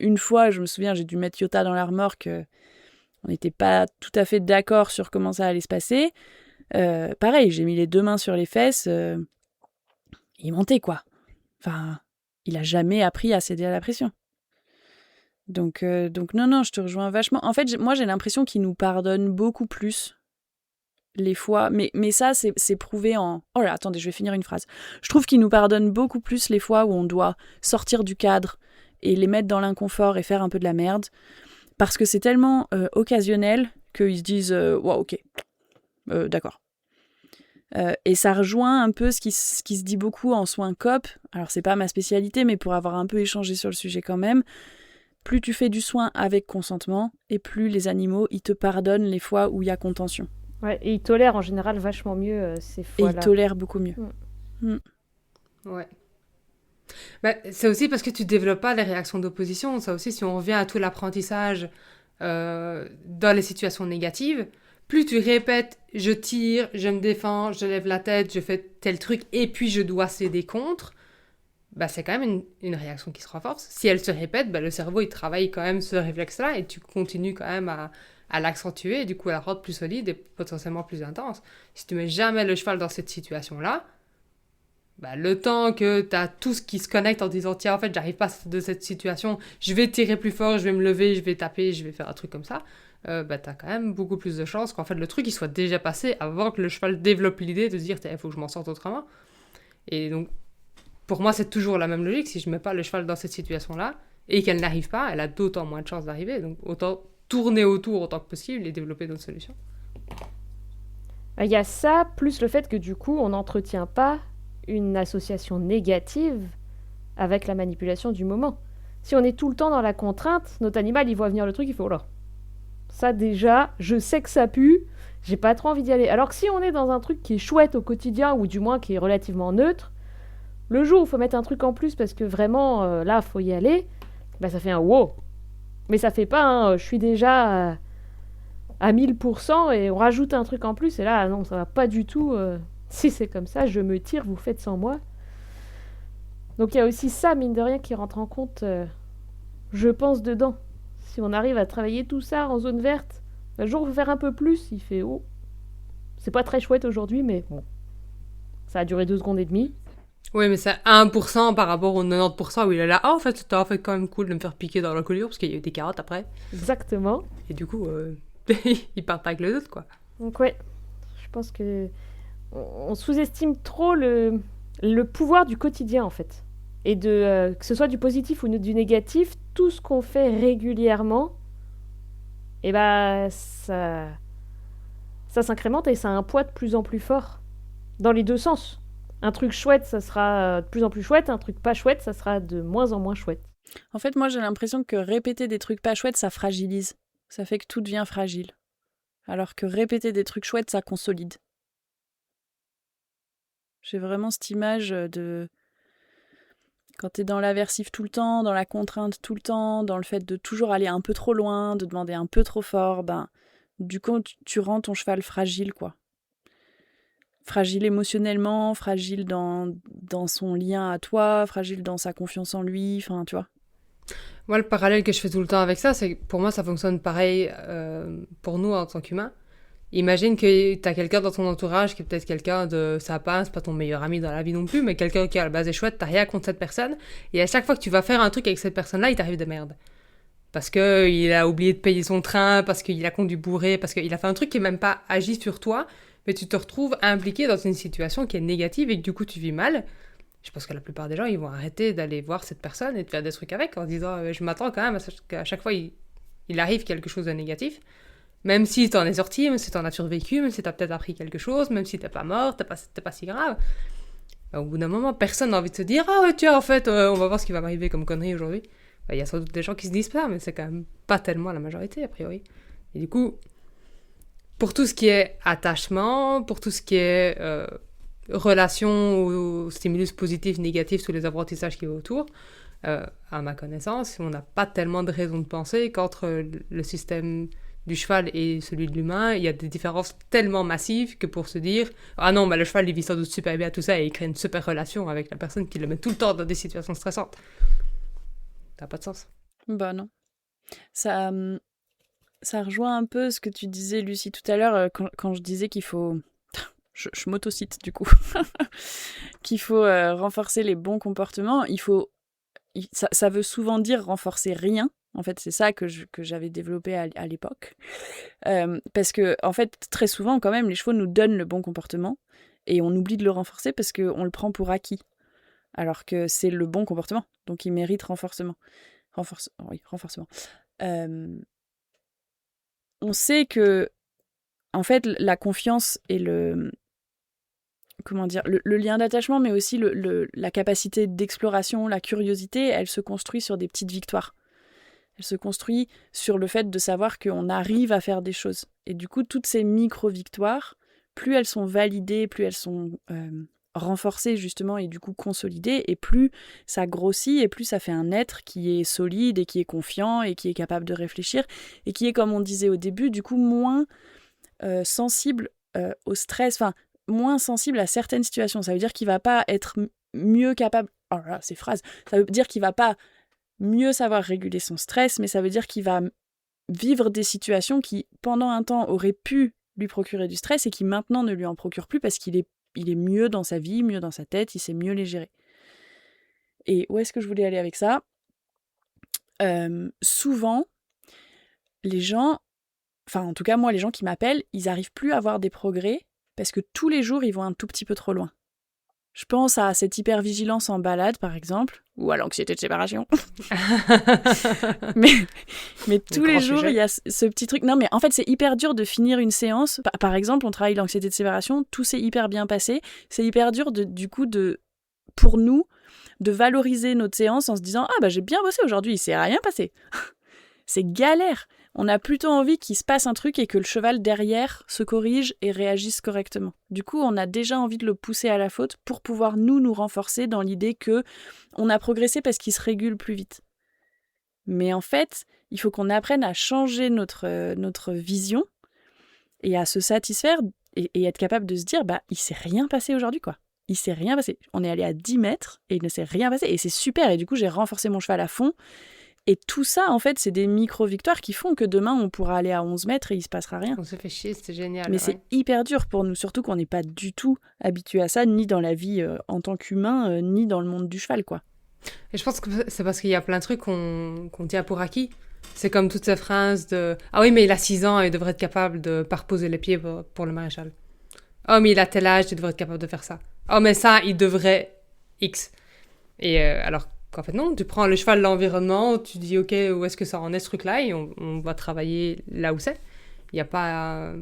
une fois, je me souviens, j'ai dû mettre Yota dans la remorque, on n'était pas tout à fait d'accord sur comment ça allait se passer. Pareil, j'ai mis les 2 mains sur les fesses, il montait, quoi. Enfin, il a jamais appris à céder à la pression. Donc non, je te rejoins vachement. En fait, moi, j'ai l'impression qu'il nous pardonne beaucoup plus les fois. Mais ça, c'est prouvé en... Oh là, attendez, je vais finir une phrase. Je trouve qu'il nous pardonne beaucoup plus les fois où on doit sortir du cadre et les mettre dans l'inconfort et faire un peu de la merde. Parce que c'est tellement occasionnel qu'ils se disent wow, ok, d'accord. Et ça rejoint un peu ce qui se dit beaucoup en soins COP. Alors, c'est pas ma spécialité, mais pour avoir un peu échangé sur le sujet quand même... Plus tu fais du soin avec consentement, et plus les animaux, ils te pardonnent les fois où il y a contention. Ouais, et ils tolèrent en général vachement mieux ces fois-là. Et ils tolèrent beaucoup mieux. Ouais. Bah, c'est aussi parce que tu développes pas les réactions d'opposition. Ça aussi, si on revient à tout l'apprentissage dans les situations négatives, plus tu répètes « je tire, je me défends, je lève la tête, je fais tel truc, et puis je dois céder contre », bah, c'est quand même une réaction qui se renforce. Si elle se répète, bah, le cerveau, il travaille quand même ce réflexe-là et tu continues quand même à l'accentuer et du coup à la rendre plus solide et potentiellement plus intense. Si tu mets jamais le cheval dans cette situation-là, bah, le temps que tu as tout ce qui se connecte en disant « Tiens, en fait, j'arrive pas de cette situation, je vais tirer plus fort, je vais me lever, je vais taper, je vais faire un truc comme ça », bah, tu as quand même beaucoup plus de chances qu'en fait le truc il soit déjà passé avant que le cheval développe l'idée de se dire « Il faut que je m'en sorte autrement ». Et donc, pour moi, c'est toujours la même logique. Si je ne mets pas le cheval dans cette situation-là et qu'elle n'arrive pas, elle a d'autant moins de chances d'arriver. Donc, autant tourner autour autant que possible et développer d'autres solutions. Il y a ça, plus le fait que du coup, on n'entretient pas une association négative avec la manipulation du moment. Si on est tout le temps dans la contrainte, notre animal, il voit venir le truc, il fait « Oh là, ça déjà, je sais que ça pue, j'ai pas trop envie d'y aller. » Alors que si on est dans un truc qui est chouette au quotidien, ou du moins qui est relativement neutre, le jour où il faut mettre un truc en plus parce que vraiment, là, il faut y aller, bah, ça fait un wow. Mais ça fait pas un je suis déjà à 1000% et on rajoute un truc en plus. Et là, non, ça va pas du tout. Si c'est comme ça, je me tire, vous faites sans moi. Donc il y a aussi ça, mine de rien, qui rentre en compte, je pense, dedans. Si on arrive à travailler tout ça en zone verte, le jour où il faut faire un peu plus, il fait oh. C'est pas très chouette aujourd'hui, mais bon. Ça a duré 2 secondes et demie. Oui, mais c'est 1% par rapport aux 90% où il est là. Ah, en fait, c'était en fait quand même cool de me faire piquer dans la colure parce qu'il y a eu des carottes après. Exactement. Et du coup, ils partent pas avec le doute, quoi. Donc ouais, je pense que on sous-estime trop le pouvoir du quotidien, en fait. Et de que ce soit du positif ou du négatif, tout ce qu'on fait régulièrement, et bah ça s'incrémente et ça a un poids de plus en plus fort dans les deux sens. Un truc chouette, ça sera de plus en plus chouette. Un truc pas chouette, ça sera de moins en moins chouette. En fait, moi, j'ai l'impression que répéter des trucs pas chouettes, ça fragilise. Ça fait que tout devient fragile. Alors que répéter des trucs chouettes, ça consolide. J'ai vraiment cette image de... Quand t'es dans l'aversif tout le temps, dans la contrainte tout le temps, dans le fait de toujours aller un peu trop loin, de demander un peu trop fort, ben, du coup, tu rends ton cheval fragile, quoi. Fragile émotionnellement, fragile dans son lien à toi, fragile dans sa confiance en lui, enfin, tu vois. Moi, le parallèle que je fais tout le temps avec ça, c'est que pour moi, ça fonctionne pareil pour nous en tant qu'humains. Imagine que tu as quelqu'un dans ton entourage qui est peut-être quelqu'un de sapin, c'est pas ton meilleur ami dans la vie non plus, mais quelqu'un qui à la base est chouette, t'as rien contre cette personne, et à chaque fois que tu vas faire un truc avec cette personne-là, il t'arrive de merde. Parce qu'il a oublié de payer son train, parce qu'il a conduit bourré, parce qu'il a fait un truc qui n'est même pas agi sur toi, mais tu te retrouves impliqué dans une situation qui est négative et que du coup tu vis mal. Je pense que la plupart des gens, ils vont arrêter d'aller voir cette personne et de faire des trucs avec en disant je m'attends quand même à ce qu'à chaque fois il arrive quelque chose de négatif. Même si t'en es sorti, même si t'en as survécu, même si t'as peut-être appris quelque chose, même si t'es pas mort, t'es pas si grave. Au bout d'un moment, personne n'a envie de se dire « Ah ouais, tiens, en fait, on va voir ce qui va m'arriver comme connerie aujourd'hui. » Il y a sans doute des gens qui se disent ça, mais c'est quand même pas tellement la majorité, a priori. Et du coup, pour tout ce qui est attachement, pour tout ce qui est relation ou stimulus positif, négatif, tous les apprentissages qui vont autour, À ma connaissance, on n'a pas tellement de raison de penser qu'entre le système du cheval et celui de l'humain, il y a des différences tellement massives que pour se dire « Ah non, le cheval, il vit sans doute super bien tout ça et il crée une super relation avec la personne qui le met tout le temps dans des situations stressantes. » Ça n'a pas de sens. Bah non. Ça, ça rejoint un peu ce que tu disais, Lucie, tout à l'heure, quand je disais qu'il faut... Je m'autocite, du coup. Qu'il faut renforcer les bons comportements. Ça veut souvent dire renforcer rien. En fait, c'est ça que j'avais développé à l'époque. Parce que, en fait, très souvent, quand même, les chevaux nous donnent le bon comportement et on oublie de le renforcer parce qu'on le prend pour acquis. Alors que c'est le bon comportement. Donc, il mérite renforcement. Renforcement. On sait que, en fait, la confiance et le lien d'attachement, mais aussi la capacité d'exploration, la curiosité, elle se construit sur des petites victoires. Elle se construit sur le fait de savoir qu'on arrive à faire des choses. Et du coup, toutes ces micro-victoires, plus elles sont validées, plus elles sont renforcées justement et du coup consolidées, et plus ça grossit, et plus ça fait un être qui est solide et qui est confiant et qui est capable de réfléchir et qui est, comme on disait au début, du coup moins sensible au stress, enfin moins sensible à certaines situations. Ça veut dire qu'il va pas être mieux capable... Oh là là, ces phrases. Ça veut dire qu'il va pas mieux savoir réguler son stress, mais ça veut dire qu'il va vivre des situations qui, pendant un temps, auraient pu lui procurer du stress et qui maintenant ne lui en procurent plus parce qu'il est mieux dans sa vie, mieux dans sa tête, il sait mieux les gérer. Et où est-ce que je voulais aller avec ça ? Souvent, les gens, enfin en tout cas moi, les gens qui m'appellent, ils n'arrivent plus à voir des progrès parce que tous les jours, ils vont un tout petit peu trop loin. Je pense à cette hypervigilance en balade, par exemple, ou à l'anxiété de séparation. mais tous les jours, il y a ce petit truc. Non, mais en fait, c'est hyper dur de finir une séance. Par exemple, on travaille l'anxiété de séparation, tout s'est hyper bien passé. C'est hyper dur, pour nous, de valoriser notre séance en se disant « Ah, bah j'ai bien bossé aujourd'hui, il s'est rien passé. » C'est galère. On a plutôt envie qu'il se passe un truc et que le cheval derrière se corrige et réagisse correctement. Du coup, on a déjà envie de le pousser à la faute pour pouvoir nous renforcer dans l'idée que on a progressé parce qu'il se régule plus vite. Mais en fait, il faut qu'on apprenne à changer notre vision et à se satisfaire et être capable de se dire bah il s'est rien passé aujourd'hui quoi. Il s'est rien passé. On est allé à 10 mètres et il ne s'est rien passé et c'est super et du coup j'ai renforcé mon cheval à fond. Et tout ça, en fait, c'est des micro-victoires qui font que demain, on pourra aller à 11 mètres et il se passera rien. On se fait chier, c'est génial. Mais c'est hyper dur pour nous, surtout qu'on n'est pas du tout habitué à ça, ni dans la vie en tant qu'humain, ni dans le monde du cheval, quoi. Et je pense que c'est parce qu'il y a plein de trucs qu'on tient pour acquis. C'est comme toutes ces phrases de « Ah oui, mais il a 6 ans, il devrait être capable de ne pas reposer les pieds pour le maréchal. Oh, mais il a tel âge, il devrait être capable de faire ça. Oh, mais ça, il devrait X. » Et alors qu'en fait, non, tu prends le cheval de l'environnement, tu dis « Ok, où est-ce que ça en est ce truc-là ?» Et on va travailler là où c'est. Il n'y a pas...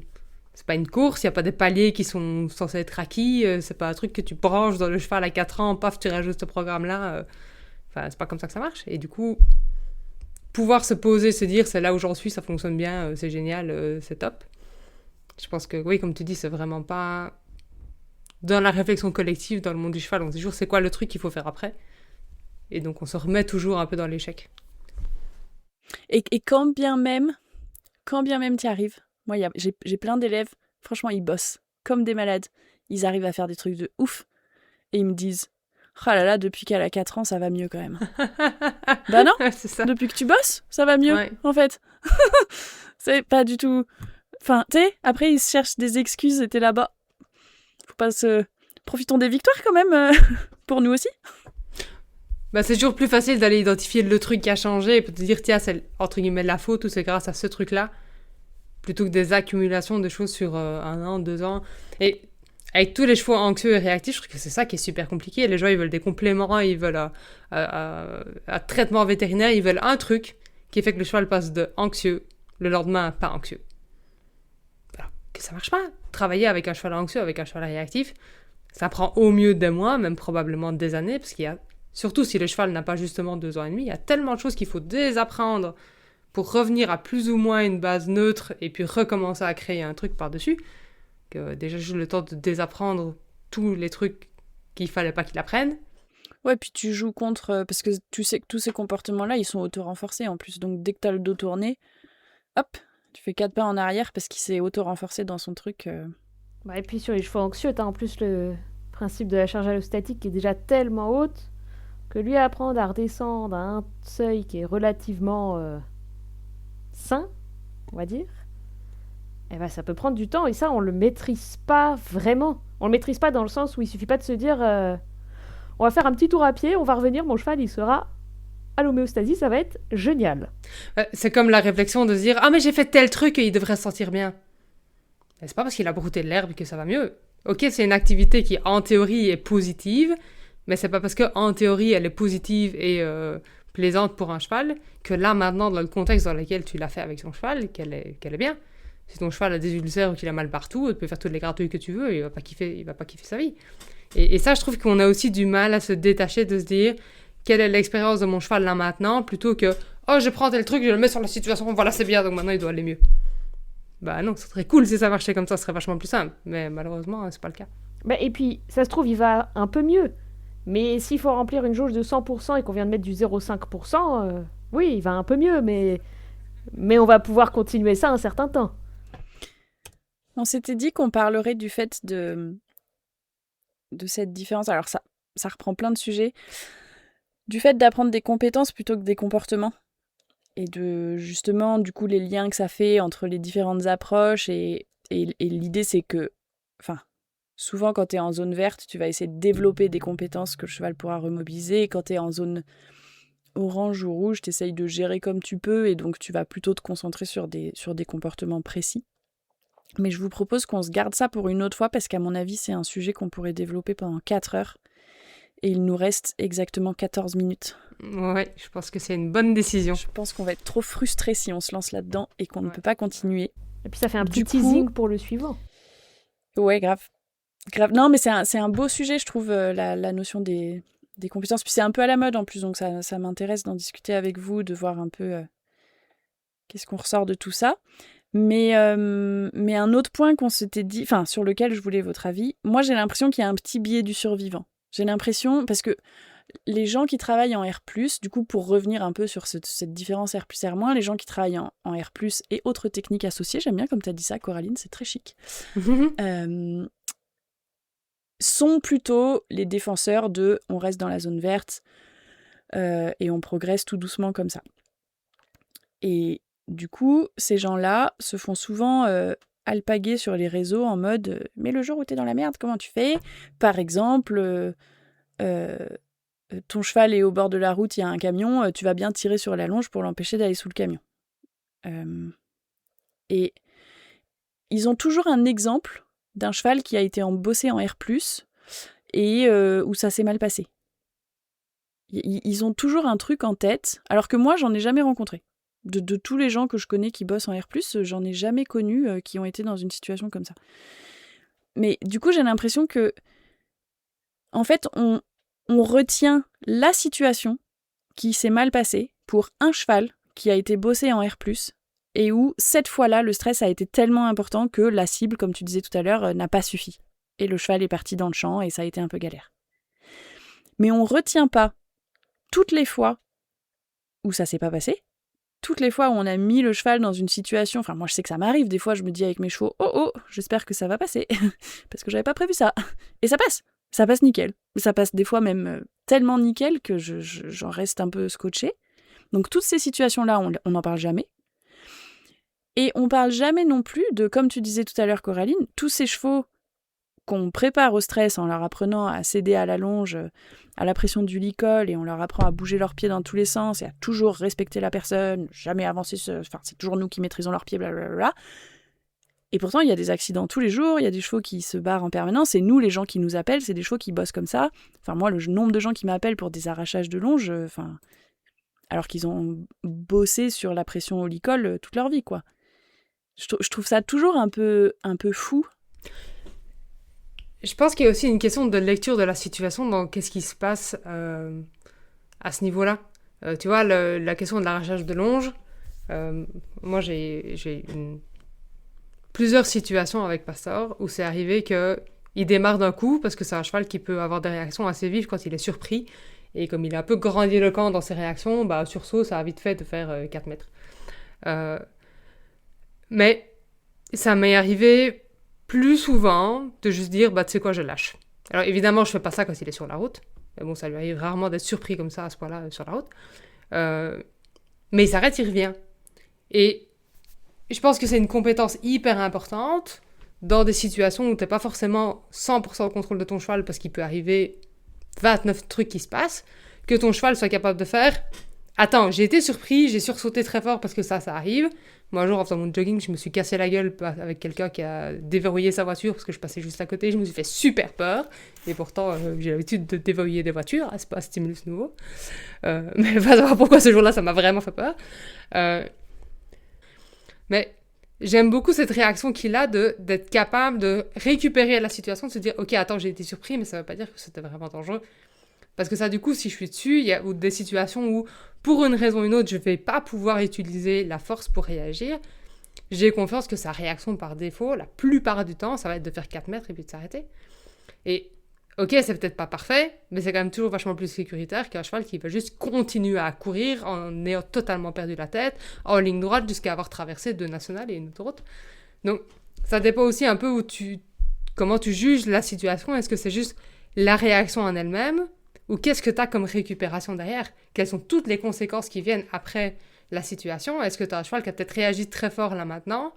c'est pas une course, il n'y a pas des paliers qui sont censés être acquis, c'est pas un truc que tu branches dans le cheval à 4 ans, paf, tu rajoutes ce programme-là. Enfin, c'est pas comme ça que ça marche. Et du coup, pouvoir se poser, se dire, c'est là où j'en suis, ça fonctionne bien, c'est génial, c'est top. Je pense que, oui, comme tu dis, c'est vraiment pas dans la réflexion collective, dans le monde du cheval. On sait toujours c'est quoi le truc qu'il faut faire après. Et donc, on se remet toujours un peu dans l'échec. Et quand bien même tu y arrives, moi, j'ai plein d'élèves, franchement, ils bossent comme des malades. Ils arrivent à faire des trucs de ouf. Et ils me disent « Oh là là, depuis qu'elle a 4 ans, ça va mieux quand même. » Bah non, c'est ça. Depuis que tu bosses, ça va mieux, Ouais. en fait. C'est pas du tout... Enfin, tu sais, après, ils se cherchent des excuses et t'es là-bas. Faut pas se... Profitons des victoires quand même, pour nous aussi. Bah, c'est toujours plus facile d'aller identifier le truc qui a changé et de dire, tiens, c'est entre guillemets de la faute ou c'est grâce à ce truc-là, plutôt que des accumulations de choses sur 1 an, 2 ans. Et avec tous les chevaux anxieux et réactifs, je trouve que c'est ça qui est super compliqué. Les gens, ils veulent des compléments, ils veulent un traitement vétérinaire, ils veulent un truc qui fait que le cheval passe de anxieux le lendemain à pas anxieux. Alors que ça marche pas. Travailler avec un cheval anxieux, avec un cheval réactif, ça prend au mieux des mois, même probablement des années, parce qu'il y a, surtout si le cheval n'a pas justement 2 ans et demi, il y a tellement de choses qu'il faut désapprendre pour revenir à plus ou moins une base neutre et puis recommencer à créer un truc par-dessus, que déjà juste le temps de désapprendre tous les trucs qu'il fallait pas qu'il apprenne. Ouais, puis tu joues contre... parce que tu sais que tous ces comportements-là, ils sont auto-renforcés en plus. Donc dès que t'as le dos tourné, hop, tu fais 4 pas en arrière parce qu'il s'est auto-renforcé dans son truc. Et puis sur les chevaux anxieux, t'as en plus le principe de la charge allostatique qui est déjà tellement haute que lui apprendre à redescendre à un seuil qui est relativement sain, on va dire, eh ben ça peut prendre du temps et ça on le maîtrise pas vraiment. On le maîtrise pas dans le sens où il suffit pas de se dire on va faire un petit tour à pied, on va revenir, mon cheval il sera à l'homéostasie, ça va être génial. C'est comme la réflexion de se dire « Ah, mais j'ai fait tel truc et il devrait se sentir bien. » C'est pas parce qu'il a brouté de l'herbe que ça va mieux. Ok, c'est une activité qui, en théorie, est positive, mais c'est pas parce qu'en théorie, elle est positive et plaisante pour un cheval que là, maintenant, dans le contexte dans lequel tu l'as fait avec ton cheval, qu'elle est bien. Si ton cheval a des ulcères ou qu'il a mal partout, tu peux faire toutes les gratouilles que tu veux, il va pas kiffer sa vie. Et ça, je trouve qu'on a aussi du mal à se détacher de se dire quelle est l'expérience de mon cheval là maintenant, plutôt que oh, je prends tel truc, je le mets sur la situation, voilà, c'est bien, donc maintenant il doit aller mieux. Bah non, ce serait cool si ça marchait comme ça, ce serait vachement plus simple, mais malheureusement, c'est pas le cas. Et puis, ça se trouve, il va un peu mieux. Mais s'il faut remplir une jauge de 100% et qu'on vient de mettre du 0,5%, oui, il va un peu mieux, mais on va pouvoir continuer ça un certain temps. On s'était dit qu'on parlerait du fait de cette différence. Alors ça reprend plein de sujets. Du fait d'apprendre des compétences plutôt que des comportements. Et de, justement, du coup, les liens que ça fait entre les différentes approches. Et l'idée, c'est que, enfin, souvent, quand tu es en zone verte, tu vas essayer de développer des compétences que le cheval pourra remobiliser. Et quand tu es en zone orange ou rouge, tu essayes de gérer comme tu peux. Et donc, tu vas plutôt te concentrer sur des comportements précis. Mais je vous propose qu'on se garde ça pour une autre fois, parce qu'à mon avis, c'est un sujet qu'on pourrait développer pendant 4 heures. Et il nous reste exactement 14 minutes. Ouais, je pense que c'est une bonne décision. Je pense qu'on va être trop frustrés si on se lance là-dedans et qu'on ne peut pas continuer. Et puis ça fait un petit teasing pour le suivant. Ouais, grave. Non, mais c'est un beau sujet, je trouve, la notion des compétences. Puis c'est un peu à la mode en plus, donc ça m'intéresse d'en discuter avec vous, de voir un peu qu'est-ce qu'on ressort de tout ça. Mais un autre point qu'on s'était dit, enfin sur lequel je voulais votre avis, moi j'ai l'impression qu'il y a un petit biais du survivant. J'ai l'impression, parce que les gens qui travaillent en R+, du coup pour revenir un peu sur cette différence R+, R-, les gens qui travaillent en R+, et autres techniques associées, j'aime bien comme tu as dit ça Coraline, c'est très chic, sont plutôt les défenseurs de on reste dans la zone verte et on progresse tout doucement comme ça. Et du coup, ces gens-là se font souvent alpaguer sur les réseaux en mode mais le jour où t'es dans la merde, comment tu fais ? Par exemple, ton cheval est au bord de la route, il y a un camion, tu vas bien tirer sur la longe pour l'empêcher d'aller sous le camion. Et ils ont toujours un exemple d'un cheval qui a été bossé en R+, et où ça s'est mal passé. Ils ont toujours un truc en tête, alors que moi, j'en ai jamais rencontré. De tous les gens que je connais qui bossent en R+, j'en ai jamais connu qui ont été dans une situation comme ça. Mais du coup, j'ai l'impression que, en fait, on retient la situation qui s'est mal passée pour un cheval qui a été bossé en R+, et où, cette fois-là, le stress a été tellement important que la cible, comme tu disais tout à l'heure, n'a pas suffi. Et le cheval est parti dans le champ et ça a été un peu galère. Mais on retient pas toutes les fois où ça s'est pas passé, toutes les fois où on a mis le cheval dans une situation, enfin moi je sais que ça m'arrive, des fois je me dis avec mes chevaux, oh, j'espère que ça va passer, parce que j'avais pas prévu ça. Et ça passe nickel. Ça passe des fois même tellement nickel que j'en reste un peu scotché. Donc toutes ces situations-là, on n'en parle jamais. Et on parle jamais non plus de, comme tu disais tout à l'heure Coraline, tous ces chevaux qu'on prépare au stress en leur apprenant à céder à la longe, à la pression du licol, et on leur apprend à bouger leurs pieds dans tous les sens et à toujours respecter la personne, jamais avancer, enfin c'est toujours nous qui maîtrisons leurs pieds, blablabla. Et pourtant il y a des accidents tous les jours, il y a des chevaux qui se barrent en permanence, et nous les gens qui nous appellent, c'est des chevaux qui bossent comme ça. Enfin moi le nombre de gens qui m'appellent pour des arrachages de longe, alors qu'ils ont bossé sur la pression au licol toute leur vie, quoi. Je trouve ça toujours un peu fou. Je pense qu'il y a aussi une question de lecture de la situation, dans qu'est-ce qui se passe à ce niveau-là. Tu vois, la question de l'arrachage de longe, moi j'ai plusieurs situations avec Pastor où c'est arrivé qu'il il démarre d'un coup, parce que c'est un cheval qui peut avoir des réactions assez vives quand il est surpris. Et comme il est un peu grandiloquent dans ses réactions, sursaut, ça a vite fait de faire 4 mètres. Mais ça m'est arrivé plus souvent de juste dire, tu sais quoi, je lâche. Alors évidemment, je fais pas ça quand il est sur la route. Mais bon, ça lui arrive rarement d'être surpris comme ça, à ce point-là, sur la route. Mais il s'arrête, il revient. Et je pense que c'est une compétence hyper importante dans des situations où t'es pas forcément 100% au contrôle de ton cheval parce qu'il peut arriver 29 trucs qui se passent, que ton cheval soit capable de faire « Attends, j'ai été surpris, j'ai sursauté très fort parce que ça arrive. » Moi, un jour, en faisant mon jogging, je me suis cassé la gueule avec quelqu'un qui a déverrouillé sa voiture parce que je passais juste à côté. Je me suis fait super peur. Et pourtant, j'ai l'habitude de déverrouiller des voitures. C'est pas un stimulus nouveau. Mais pas savoir pourquoi ce jour-là, ça m'a vraiment fait peur. Mais j'aime beaucoup cette réaction qu'il a d'être capable de récupérer la situation, de se dire « Ok, attends, j'ai été surpris, mais ça veut pas dire que c'était vraiment dangereux. » Parce que ça, du coup, si je suis dessus, il y a des situations où, pour une raison ou une autre, je vais pas pouvoir utiliser la force pour réagir. J'ai confiance que sa réaction par défaut, la plupart du temps, ça va être de faire 4 mètres et puis de s'arrêter. Et ok, c'est peut-être pas parfait, mais c'est quand même toujours vachement plus sécuritaire qu'un cheval qui va juste continuer à courir en ayant totalement perdu la tête, en ligne droite jusqu'à avoir traversé 2 nationales et une autoroute. Donc, ça dépend aussi un peu comment tu juges la situation. Est-ce que c'est juste la réaction en elle-même ou qu'est-ce que tu as comme récupération derrière? Quelles sont toutes les conséquences qui viennent après la situation? Est-ce que tu as un cheval qui a peut-être réagi très fort là maintenant,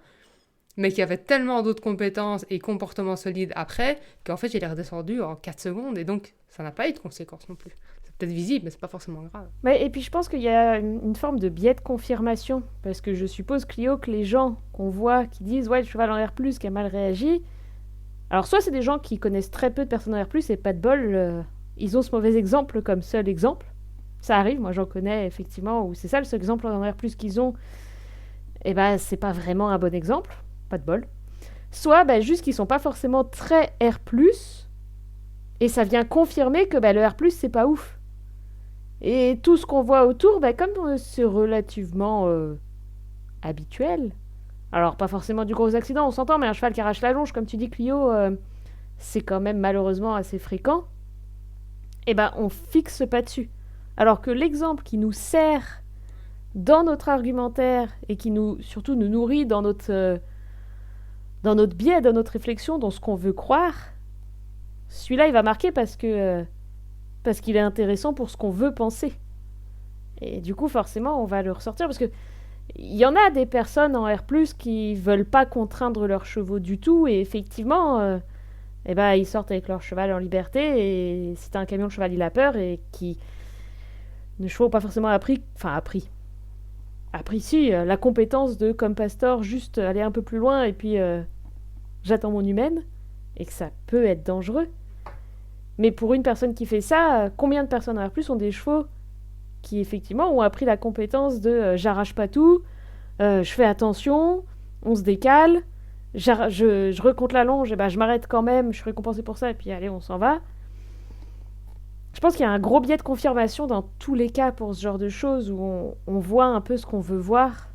mais qui avait tellement d'autres compétences et comportements solides après, qu'en fait, il est redescendu en 4 secondes, et donc, ça n'a pas eu de conséquences non plus. C'est peut-être visible, mais c'est pas forcément grave. Et puis, je pense qu'il y a une forme de biais de confirmation, parce que je suppose, Clio, que les gens qu'on voit qui disent « Ouais, le cheval en R+, qui a mal réagi », alors soit c'est des gens qui connaissent très peu de personnes en R+, et pas de bol, ils ont ce mauvais exemple comme seul exemple. Ça arrive, moi j'en connais effectivement, où c'est ça le seul exemple en R+, qu'ils ont, et c'est pas vraiment un bon exemple. Pas de bol. Soit juste qu'ils sont pas forcément très R+, et ça vient confirmer que le R+, c'est pas ouf. Et tout ce qu'on voit autour, comme c'est relativement habituel, alors pas forcément du gros accident, on s'entend, mais un cheval qui arrache la longe, comme tu dis Clio, c'est quand même malheureusement assez fréquent, et on fixe pas dessus. Alors que l'exemple qui nous sert dans notre argumentaire, et qui surtout nous nourrit dans notre biais, dans notre réflexion, dans ce qu'on veut croire, celui-là, il va marquer parce qu'il est intéressant pour ce qu'on veut penser. Et du coup, forcément, on va le ressortir parce que il y en a des personnes en R+, qui veulent pas contraindre leurs chevaux du tout, et effectivement, ils sortent avec leur cheval en liberté, et si t'as un camion, le cheval, il a peur, et qui... Les chevaux n'ont pas forcément appris, si, la compétence de, comme pastor, juste aller un peu plus loin et puis j'attends mon humaine, et que ça peut être dangereux. Mais pour une personne qui fait ça, combien de personnes en R+, ont des chevaux qui effectivement ont appris la compétence de j'arrache pas tout, je fais attention, on se décale, je recompte la longe, et je m'arrête quand même, je suis récompensé pour ça, et puis allez, on s'en va. Je pense qu'il y a un gros biais de confirmation dans tous les cas pour ce genre de choses où on voit un peu ce qu'on veut voir.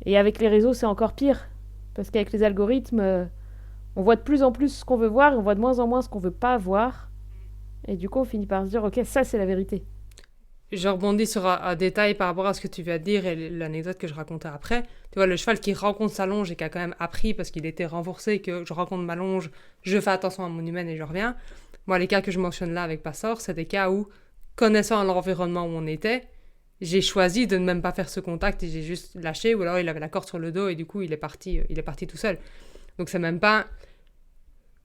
Et avec les réseaux, c'est encore pire. Parce qu'avec les algorithmes, on voit de plus en plus ce qu'on veut voir et on voit de moins en moins ce qu'on veut pas voir. Et du coup, on finit par se dire, ok, ça, c'est la vérité. Je rebondis sur un détail par rapport à ce que tu viens de dire et l'anecdote que je racontais après. Tu vois, le cheval qui rencontre sa longe et qui a quand même appris parce qu'il était renforcé que je rencontre ma longe, je fais attention à mon humaine et je reviens. Moi, les cas que je mentionne là avec Passor, c'est des cas où, connaissant l'environnement où on était, j'ai choisi de ne même pas faire ce contact et j'ai juste lâché, ou alors il avait la corde sur le dos et du coup, il est parti tout seul. Donc, c'est même pas...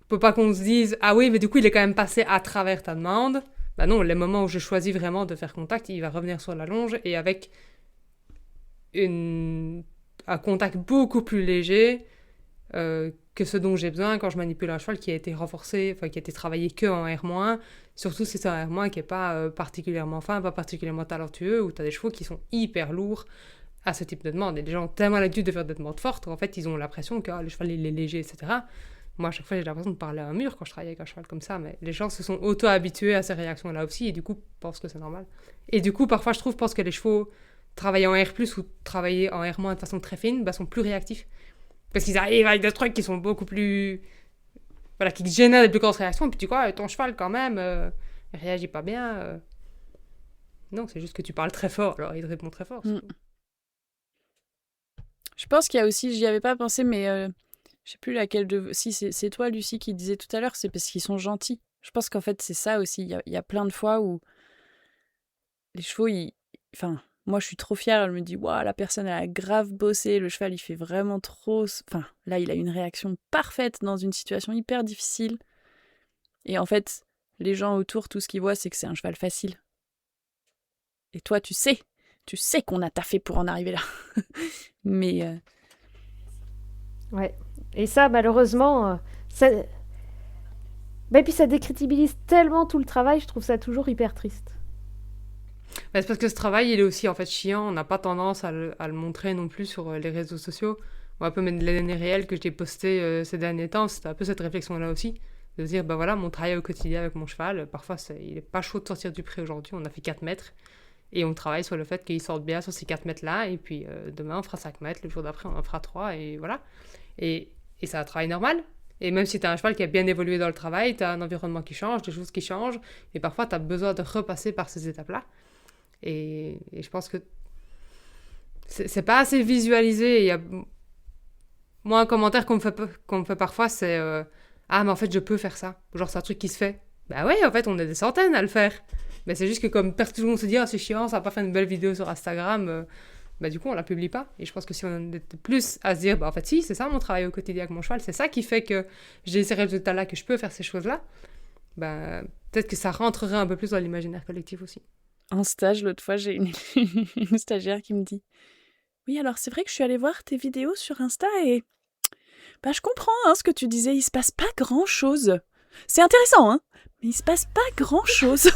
Faut pas qu'on se dise « Ah oui, mais du coup, il est quand même passé à travers ta demande. » Non, les moments où je choisis vraiment de faire contact, il va revenir sur la longe et avec un contact beaucoup plus léger que ce dont j'ai besoin quand je manipule un cheval qui a été renforcé, qui a été travaillé que en R-, surtout si c'est un R- qui n'est pas particulièrement fin, pas particulièrement talentueux, où tu as des chevaux qui sont hyper lourds à ce type de demande. Et les gens ont tellement l'habitude de faire des demandes fortes qu'en fait, ils ont l'impression que le cheval il est léger, etc. Moi, à chaque fois, j'ai l'impression de parler à un mur quand je travaille avec un cheval comme ça, mais les gens se sont auto-habitués à ces réactions-là aussi, et du coup, pensent que c'est normal. Et du coup, parfois, je pense que les chevaux travaillés en R+, ou travaillés en R- de façon très fine, sont plus réactifs. Parce qu'ils arrivent avec des trucs qui sont beaucoup plus voilà, qui génère des plus grosses réactions, et puis tu vois, ton cheval quand même, il réagit pas bien. Non, c'est juste que tu parles très fort, alors il te répond très fort. Mm. Je pense qu'il y a aussi, j'y avais pas pensé, mais je sais plus laquelle de... Si, c'est toi, Lucie, qui disait tout à l'heure, c'est parce qu'ils sont gentils. Je pense qu'en fait, c'est ça aussi. Il y a plein de fois où les chevaux, enfin, moi, je suis trop fière. Elle me dit, waouh, la personne, elle a grave bossé. Le cheval, il fait vraiment trop... Enfin, là, il a une réaction parfaite dans une situation hyper difficile. Et en fait, les gens autour, tout ce qu'ils voient, c'est que c'est un cheval facile. Et toi, tu sais qu'on a taffé pour en arriver là. Mais... Ouais. Et ça, malheureusement, ça... Et puis ça décrédibilise tellement tout le travail, je trouve ça toujours hyper triste. C'est parce que ce travail, il est aussi en fait chiant. On n'a pas tendance à le montrer non plus sur les réseaux sociaux. Un peu même les données réelles que j'ai postées ces derniers temps, c'était un peu cette réflexion-là aussi. De se dire, bah voilà, mon travail au quotidien avec mon cheval, parfois il est pas chaud de sortir du pré aujourd'hui, on a fait 4 mètres. Et on travaille sur le fait qu'il sorte bien sur ces 4 mètres-là. Et puis demain, on fera 5 mètres. Le jour d'après, on en fera 3. Et voilà. Et c'est un travail normal. Et même si tu as un cheval qui a bien évolué dans le travail, tu as un environnement qui change, des choses qui changent. Et parfois, tu as besoin de repasser par ces étapes-là. Et je pense que c'est pas assez visualisé. Il y a... Moi, un commentaire qu'on me fait parfois, c'est ah, mais en fait, je peux faire ça. Genre, c'est un truc qui se fait. Bah ouais, en fait, on est des centaines à le faire. Mais c'est juste que comme tout le monde se dit, ah, c'est chiant, ça va pas faire une belle vidéo sur Instagram, bah du coup, on la publie pas. Et je pense que si on était plus à se dire, bah en fait, si, c'est ça mon travail au quotidien avec mon cheval, c'est ça qui fait que j'ai ces résultats-là, que je peux faire ces choses-là, bah peut-être que ça rentrerait un peu plus dans l'imaginaire collectif aussi. En stage, l'autre fois, j'ai une stagiaire qui me dit « Oui, alors c'est vrai que je suis allée voir tes vidéos sur Insta et... Bah, je comprends ce que tu disais, il se passe pas grand-chose. C'est intéressant, hein, mais il se passe pas grand-chose. »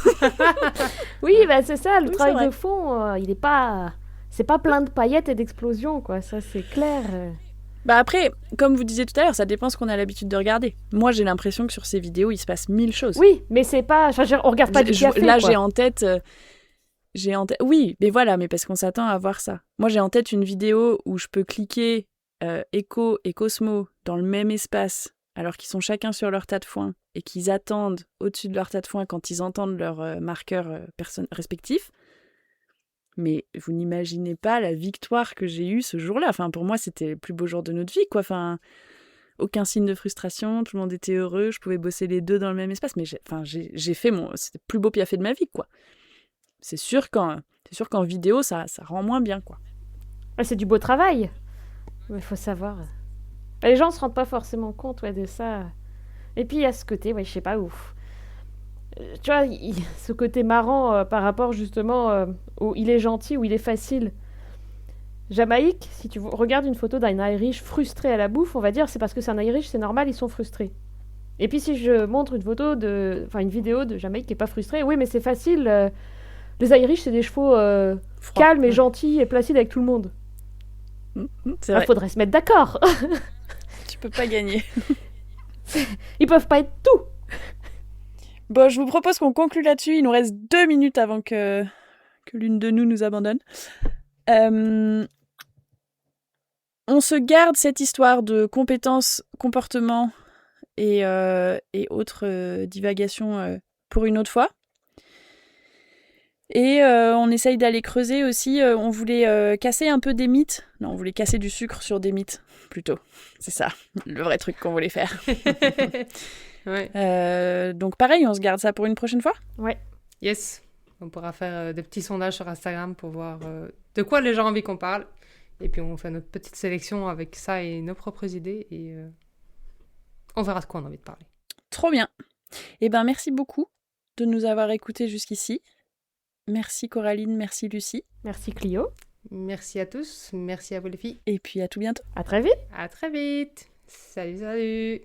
Oui, bah c'est ça, le Oui, travail c'est vrai. de fond, il est pas... C'est pas plein de paillettes et d'explosions, quoi, ça c'est clair. Bah après, comme vous disiez tout à l'heure, ça dépend ce qu'on a l'habitude de regarder. Moi, j'ai l'impression que sur ces vidéos, il se passe 1000 choses. Oui, mais c'est pas... Enfin, on regarde pas du café, Là, quoi. j'ai en tête... Oui, mais voilà, mais parce qu'on s'attend à voir ça. Moi, j'ai en tête une vidéo où je peux cliquer Echo et Cosmo dans le même espace, alors qu'ils sont chacun sur leur tas de foin, et qu'ils attendent au-dessus de leur tas de foin quand ils entendent leurs marqueurs respectifs. Mais vous n'imaginez pas la victoire que j'ai eue ce jour-là. Enfin, pour moi, c'était le plus beau jour de notre vie, quoi. Enfin, aucun signe de frustration, tout le monde était heureux, je pouvais bosser les deux dans le même espace. Mais j'ai fait c'était le plus beau piafé de ma vie, quoi. C'est sûr qu'en vidéo, ça rend moins bien, quoi. Ah, c'est du beau travail. Mais il faut savoir. Les gens se rendent pas forcément compte de ça. Et puis il y a ce côté, je sais pas, ouf. Tu vois, ce côté marrant par rapport justement où il est gentil, où il est facile. Jamaïque, si tu regardes une photo d'un Irish frustré à la bouffe, on va dire c'est parce que c'est un Irish, c'est normal, ils sont frustrés. Et puis si je montre une vidéo de Jamaïque qui est pas frustré, oui mais c'est facile. Les Irish c'est des chevaux calmes et gentils et placides avec tout le monde. C'est vrai. Faudrait se mettre d'accord. Tu peux pas gagner. Ils peuvent pas être tout. Bon, je vous propose qu'on conclue là-dessus. Il nous reste 2 minutes avant que l'une de nous abandonne. On se garde cette histoire de compétences, comportement et autres divagations pour une autre fois. Et on essaye d'aller creuser aussi. On voulait casser un peu des mythes. Non, on voulait casser du sucre sur des mythes, plutôt. C'est ça, le vrai truc qu'on voulait faire. Ouais. Donc pareil, on se garde ça pour une prochaine fois. Ouais. Yes. On pourra faire des petits sondages sur Instagram pour voir de quoi les gens ont envie qu'on parle. Et puis on fait notre petite sélection avec ça et nos propres idées. Et on verra de quoi on a envie de parler. Trop bien. Eh ben merci beaucoup de nous avoir écoutés jusqu'ici. Merci Coraline, merci Lucie. Merci Clio. Merci à tous. Merci à vous les filles. Et puis à tout bientôt. À très vite. À très vite. Salut, salut.